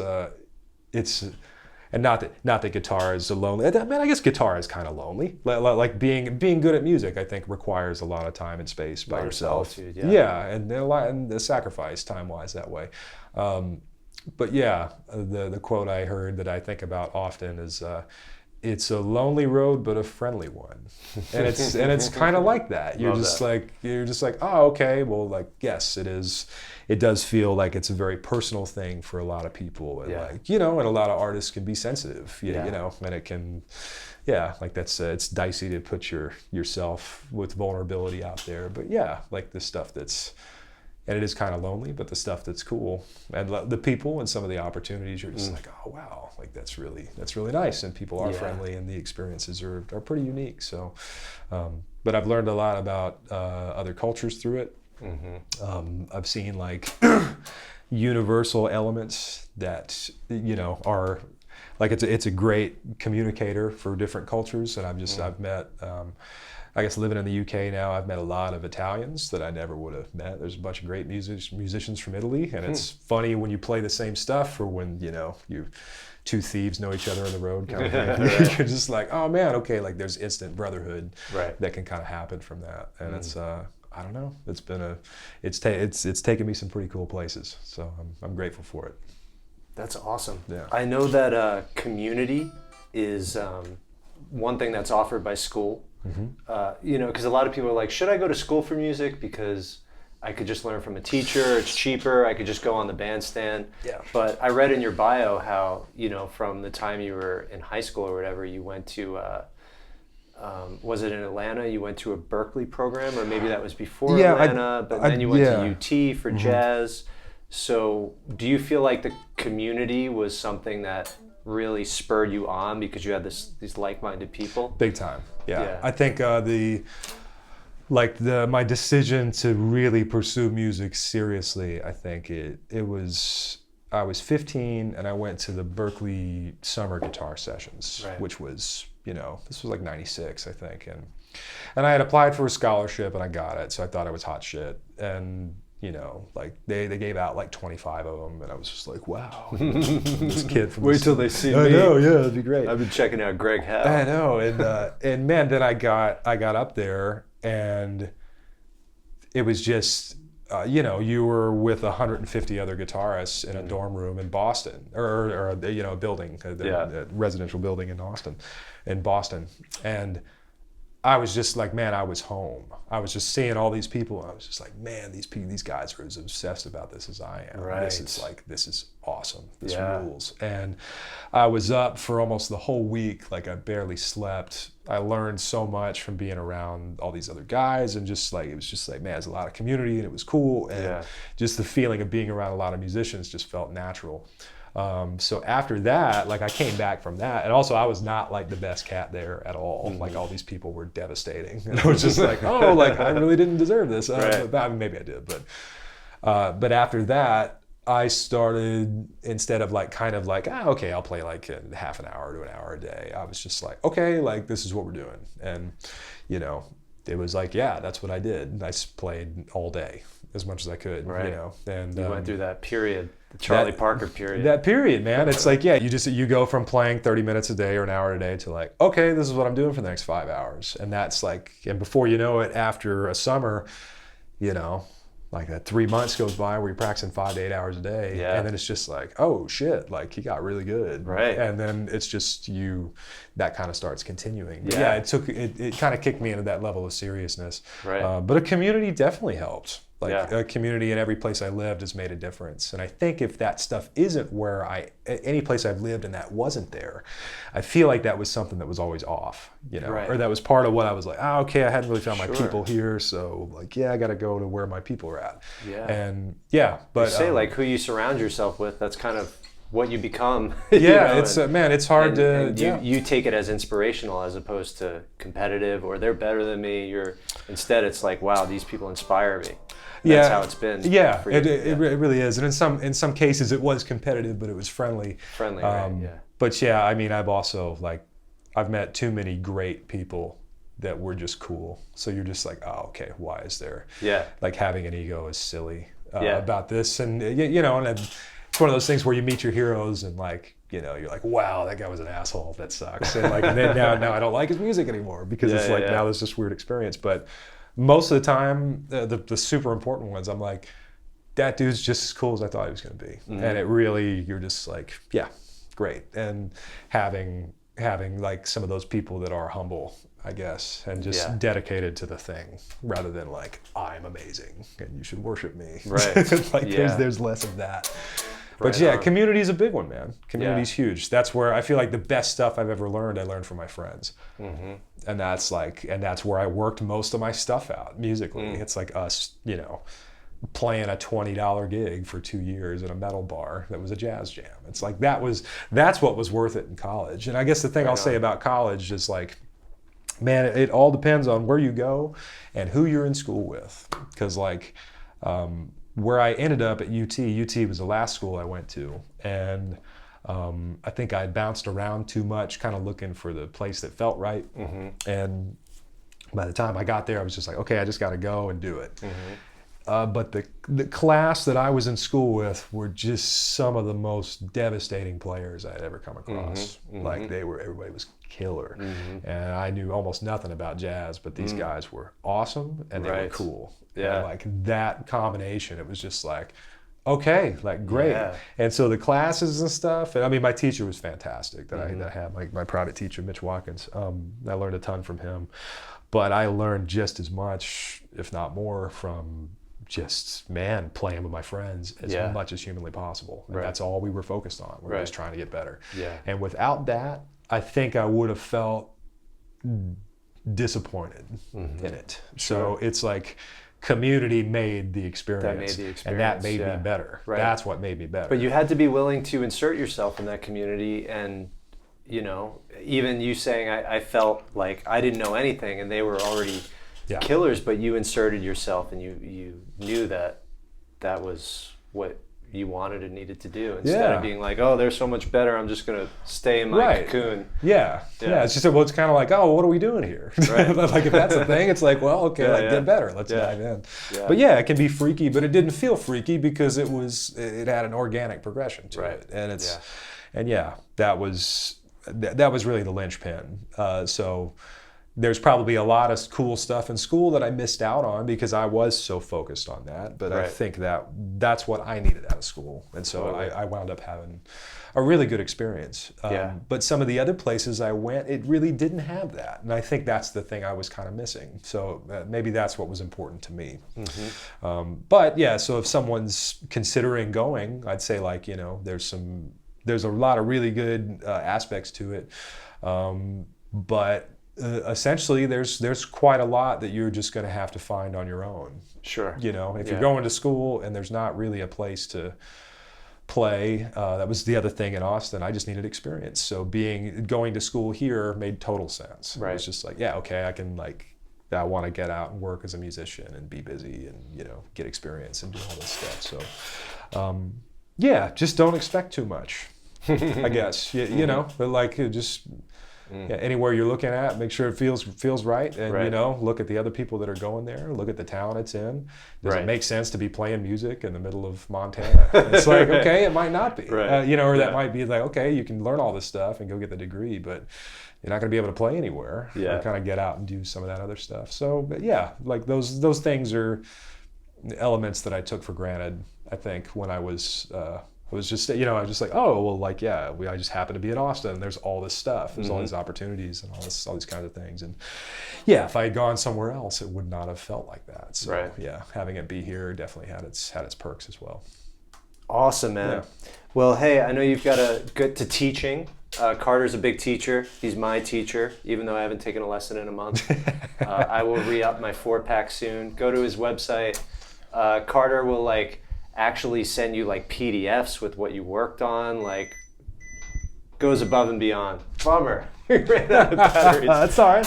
and not that guitar is a lonely. I mean, I guess guitar is kind of lonely. Like being good at music, I think requires a lot of time and space by yourself. Solitude, and the sacrifice time-wise that way. But the quote I heard that I think about often is, it's a lonely road, but a friendly one. And it's kind of like that. You're just like, oh, okay, well, like, yes, it is. It does feel like it's a very personal thing for a lot of people. And like, and a lot of artists can be sensitive, and it can, like that's, it's dicey to put yourself with vulnerability out there. But like this stuff and it is kind of lonely, but the stuff that's cool and the people and some of the opportunities, you're just like, oh wow, like that's really nice, and people are friendly, and the experiences are pretty unique. So, but I've learned a lot about other cultures through it. I've seen like universal elements that are like it's a great communicator for different cultures, and I've met. I guess living in the UK now, I've met a lot of Italians that I never would have met. There's a bunch of great musicians from Italy, and it's funny when you play the same stuff, or when you two thieves know each other on the road kind of thing. You're just like, oh man, okay, like there's instant brotherhood that can kind of happen from that, and it's I don't know. It's taken me some pretty cool places. So I'm grateful for it. That's awesome. Yeah. I know that community is one thing that's offered by school. You know, because a lot of people are like, should I go to school for music? Because I could just learn from a teacher, it's cheaper, I could just go on the bandstand. Yeah. But I read in your bio how, you know, from the time you were in high school or whatever, you went to, was it in Atlanta? You went to a Berklee program, or maybe that was before Atlanta, but then you went to UT for jazz. So do you feel like the community was something that really spurred you on because you had these like-minded people? Big time. Yeah. I think my decision to really pursue music seriously, I think I was 15 and I went to the Berklee summer guitar sessions, which was, you know, this was like 96, I think. And I had applied for a scholarship and I got it. So I thought I was hot shit. And, you know, like they gave out like 25 of them, and I was just like, wow, this kid from Wait till they see me. I know, yeah, it'd be great. I've been checking out Greg Howe. I know, and man, then I got up there, and it was just, you know, you were with 150 other guitarists in a dorm room in Boston, or you know, a building, a residential building in Boston, and I was just like, man, I was home. I was just seeing all these people, and I was just like, man, these guys are as obsessed about this as I am. Right. This is awesome. This rules. And I was up for almost the whole week. Like, I barely slept. I learned so much from being around all these other guys, and just like, it was just like, man, there's a lot of community, and it was cool. And just the feeling of being around a lot of musicians just felt natural. So after that, like, I came back from that, and also I was not like the best cat there at all. Like, all these people were devastating, and I was just like, oh, like, I really didn't deserve this. But maybe I did, but after that, I started, instead of like kind of like, okay, I'll play like a half an hour to an hour a day. I was just like, okay, like, this is what we're doing, and you know, it was like, yeah, that's what I did. I played all day as much as I could, you know, and you went through that period. The Charlie Parker period. That period, man. It's like, yeah, you go from playing 30 minutes a day or an hour a day to like, okay, this is what I'm doing for the next 5 hours. And that's like, and before you know it, after a summer, you know, like that 3 months goes by where you're practicing 5 to 8 hours a day. Yeah. And then it's just like, oh shit, like, he got really good. Right. And then it's just that kind of starts continuing. But yeah, it kind of kicked me into that level of seriousness. Right. But a community definitely helped. Like, a community in every place I lived has made a difference. And I think if that stuff isn't any place I've lived and that wasn't there, I feel like that was something that was always off, you know, or that was part of what I was like, okay, I hadn't really found my people here. So like, I got to go to where my people are at. Yeah. And but you say like who you surround yourself with, that's kind of what you become. Yeah, you know, man, it's hard to. You take it as inspirational as opposed to competitive, or they're better than me. Instead, it's like, wow, these people inspire me. That's how it's been. Yeah, it really is. And in some cases, it was competitive, but it was friendly. Friendly, right? Yeah. But yeah, I mean, I've met too many great people that were just cool. So you're just like, oh, okay, why is there? Yeah. Like, having an ego is silly about this, and you know, and it's one of those things where you meet your heroes, and like, you know, you're like, wow, that guy was an asshole. That sucks. And like, and then now I don't like his music anymore because it's like now there's this weird experience, but. Most of the time, the super important ones, I'm like, that dude's just as cool as I thought he was going to be. Mm-hmm. And it really, you're just like, yeah, great. And having like some of those people that are humble, I guess, and just dedicated to the thing, rather than like, I'm amazing and you should worship me. Right. Like, there's less of that. But community is a big one, man. Community's huge. That's where I feel like the best stuff I've ever learned, I learned from my friends. Mm-hmm. And that's where I worked most of my stuff out musically. It's like us, you know, playing a $20 gig for 2 years at a metal bar that was a jazz jam. It's like, that's what was worth it in college. And I guess the thing I'll say about college is like, man, it all depends on where you go and who you're in school with. Because like, where I ended up at UT was the last school I went to, and I think I bounced around too much, kind of looking for the place that felt right. Mm-hmm. And by the time I got there, I was just like, okay, I just got to go and do it. Mm-hmm. But the class that I was in school with were just some of the most devastating players I'd ever come across. Like everybody was killer. And I knew almost nothing about jazz, but these guys were awesome and they were cool. Yeah. And like that combination, it was just like, okay, like great. Yeah. And so the classes and stuff, and I mean, my teacher was fantastic that I had, like my private teacher, Mitch Watkins. I learned a ton from him, but I learned just as much, if not more, from just, playing with my friends as much as humanly possible. And that's all we were focused on. We were just trying to get better. Yeah. And without that, I think I would have felt disappointed in it. So it's like community made the experience. That made the experience. And that made me better. Right. That's what made me better. But you had to be willing to insert yourself in that community, and even you saying I felt like I didn't know anything and they were already killers, but you inserted yourself and you knew that was what you wanted and needed to do, instead of being like, oh, they're so much better, I'm just going to stay in my cocoon. Yeah. It's just, it's kind of like, oh, what are we doing here? Right. Like if that's the thing, it's like, well, okay, get better. Let's dive in. Yeah. But it can be freaky, but it didn't feel freaky because it had an organic progression to it. And it's, that was really the linchpin. So there's probably a lot of cool stuff in school that I missed out on because I was so focused on that. But I think that's what I needed out of school. And so I wound up having a really good experience. But some of the other places I went, it really didn't have that. And I think that's the thing I was kind of missing. So maybe that's what was important to me. So if someone's considering going, I'd say like, there's a lot of really good aspects to it. But essentially there's quite a lot that you're just going to have to find on your own. Sure. If you're going to school and there's not really a place to play, that was the other thing in Austin. I just needed experience. So going to school here made total sense. Right. It was just like, I want to get out and work as a musician and be busy and, get experience and do all this stuff. So, just don't expect too much, I guess, but like just... anywhere you're looking at, make sure it feels right, and look at the other people that are going there. Look at the town it's in. Does it make sense to be playing music in the middle of Montana? It's like, okay, it might not be, or that might be like, okay, you can learn all this stuff and go get the degree, but you're not going to be able to play anywhere. Or kind of get out and do some of that other stuff. So, like those things are elements that I took for granted. I think when I was just, I was just like, oh, well, like, I just happen to be in Austin. And there's all this stuff. There's all these opportunities and all these kinds of things. And if I had gone somewhere else, it would not have felt like that. So, having it be here definitely had its perks as well. Awesome, man. Yeah. Well, hey, I know you've got to get to teaching. Carter's a big teacher. He's my teacher, even though I haven't taken a lesson in a month. I will re-up my 4-pack soon. Go to his website. Carter will, actually send you PDFs with what you worked on, goes above and beyond. Bummer. We ran out of batteries. That's all right.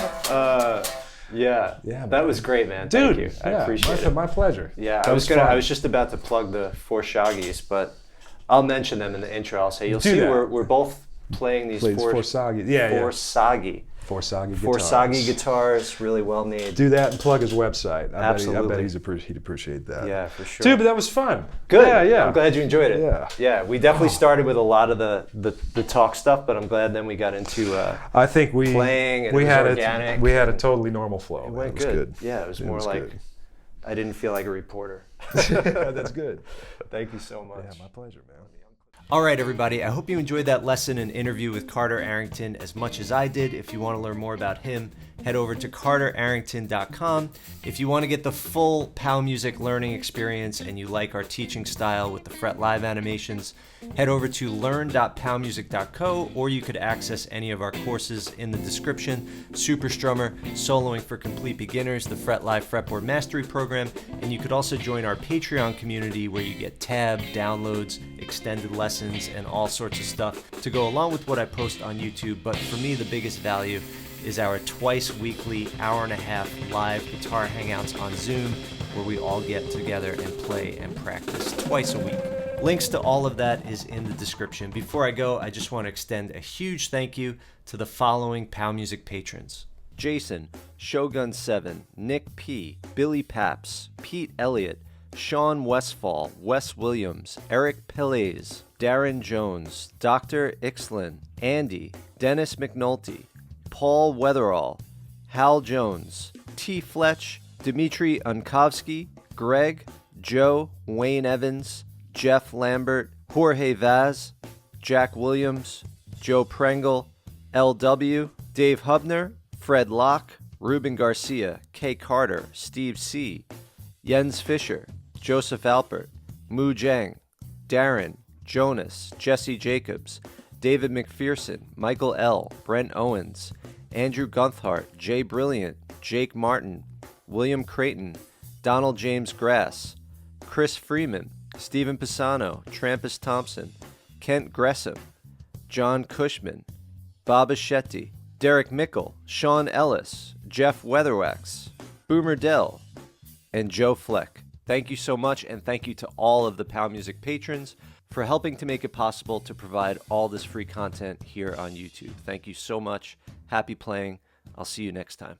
That was great, man. Dude, thank you. I appreciate it. My pleasure. Yeah, I was just about to plug the 4 Shaggies, but I'll mention them in the intro. I'll say you'll see we're both playing these 4 Sagi. Four Sagi guitars, really well made. Do that and plug his website. Absolutely. I bet he'd appreciate that. Yeah, for sure. Dude, but that was fun. Good. Yeah. I'm glad you enjoyed it. Yeah. We definitely started with a lot of the talk stuff, but I'm glad then we got into I think playing and organic. We had a totally normal flow. It was good. Yeah, it was more like good. I didn't feel like a reporter. That's good. Thank you so much. Yeah, my pleasure, man. All right, everybody. I hope you enjoyed that lesson and interview with Carter Arrington as much as I did. If you want to learn more about him, head over to carterarrington.com. If you want to get the full POW Music learning experience and you like our teaching style with the Fret Live animations, head over to learn.powmusic.co, or you could access any of our courses in the description. Super Strummer, Soloing for Complete Beginners, the Fret Live Fretboard Mastery Program, and you could also join our Patreon community where you get tab, downloads, extended lessons, and all sorts of stuff to go along with what I post on YouTube. But for me, the biggest value is our twice weekly hour-and-a-half live guitar hangouts on Zoom, where we all get together and play and practice twice a week. Links to all of that is in the description. Before I go, I just want to extend a huge thank you to the following POW Music patrons: Jason, Shogun7, Nick P, Billy Paps, Pete Elliott, Sean Westfall, Wes Williams, Eric Pillez, Darren Jones, Dr. Ixlin, Andy, Dennis McNulty, Paul Weatherall, Hal Jones, T. Fletch, Dmitry Unkovsky, Greg, Joe, Wayne Evans, Jeff Lambert, Jorge Vaz, Jack Williams, Joe Prengle, LW, Dave Hubner, Fred Locke, Ruben Garcia, Kay Carter, Steve C., Jens Fischer, Joseph Alpert, Mu Zhang, Darren, Jonas, Jesse Jacobs, David McPherson, Michael L., Brent Owens, Andrew Gunthart, Jay Brilliant, Jake Martin, William Creighton, Donald James Grass, Chris Freeman, Stephen Pisano, Trampus Thompson, Kent Gresham, John Cushman, Baba Shetty, Derek Mickle, Sean Ellis, Jeff Weatherwax, Boomer Dell, and Joe Fleck. Thank you so much, and thank you to all of the POW Music patrons for helping to make it possible to provide all this free content here on YouTube. Thank you so much. Happy playing. I'll see you next time.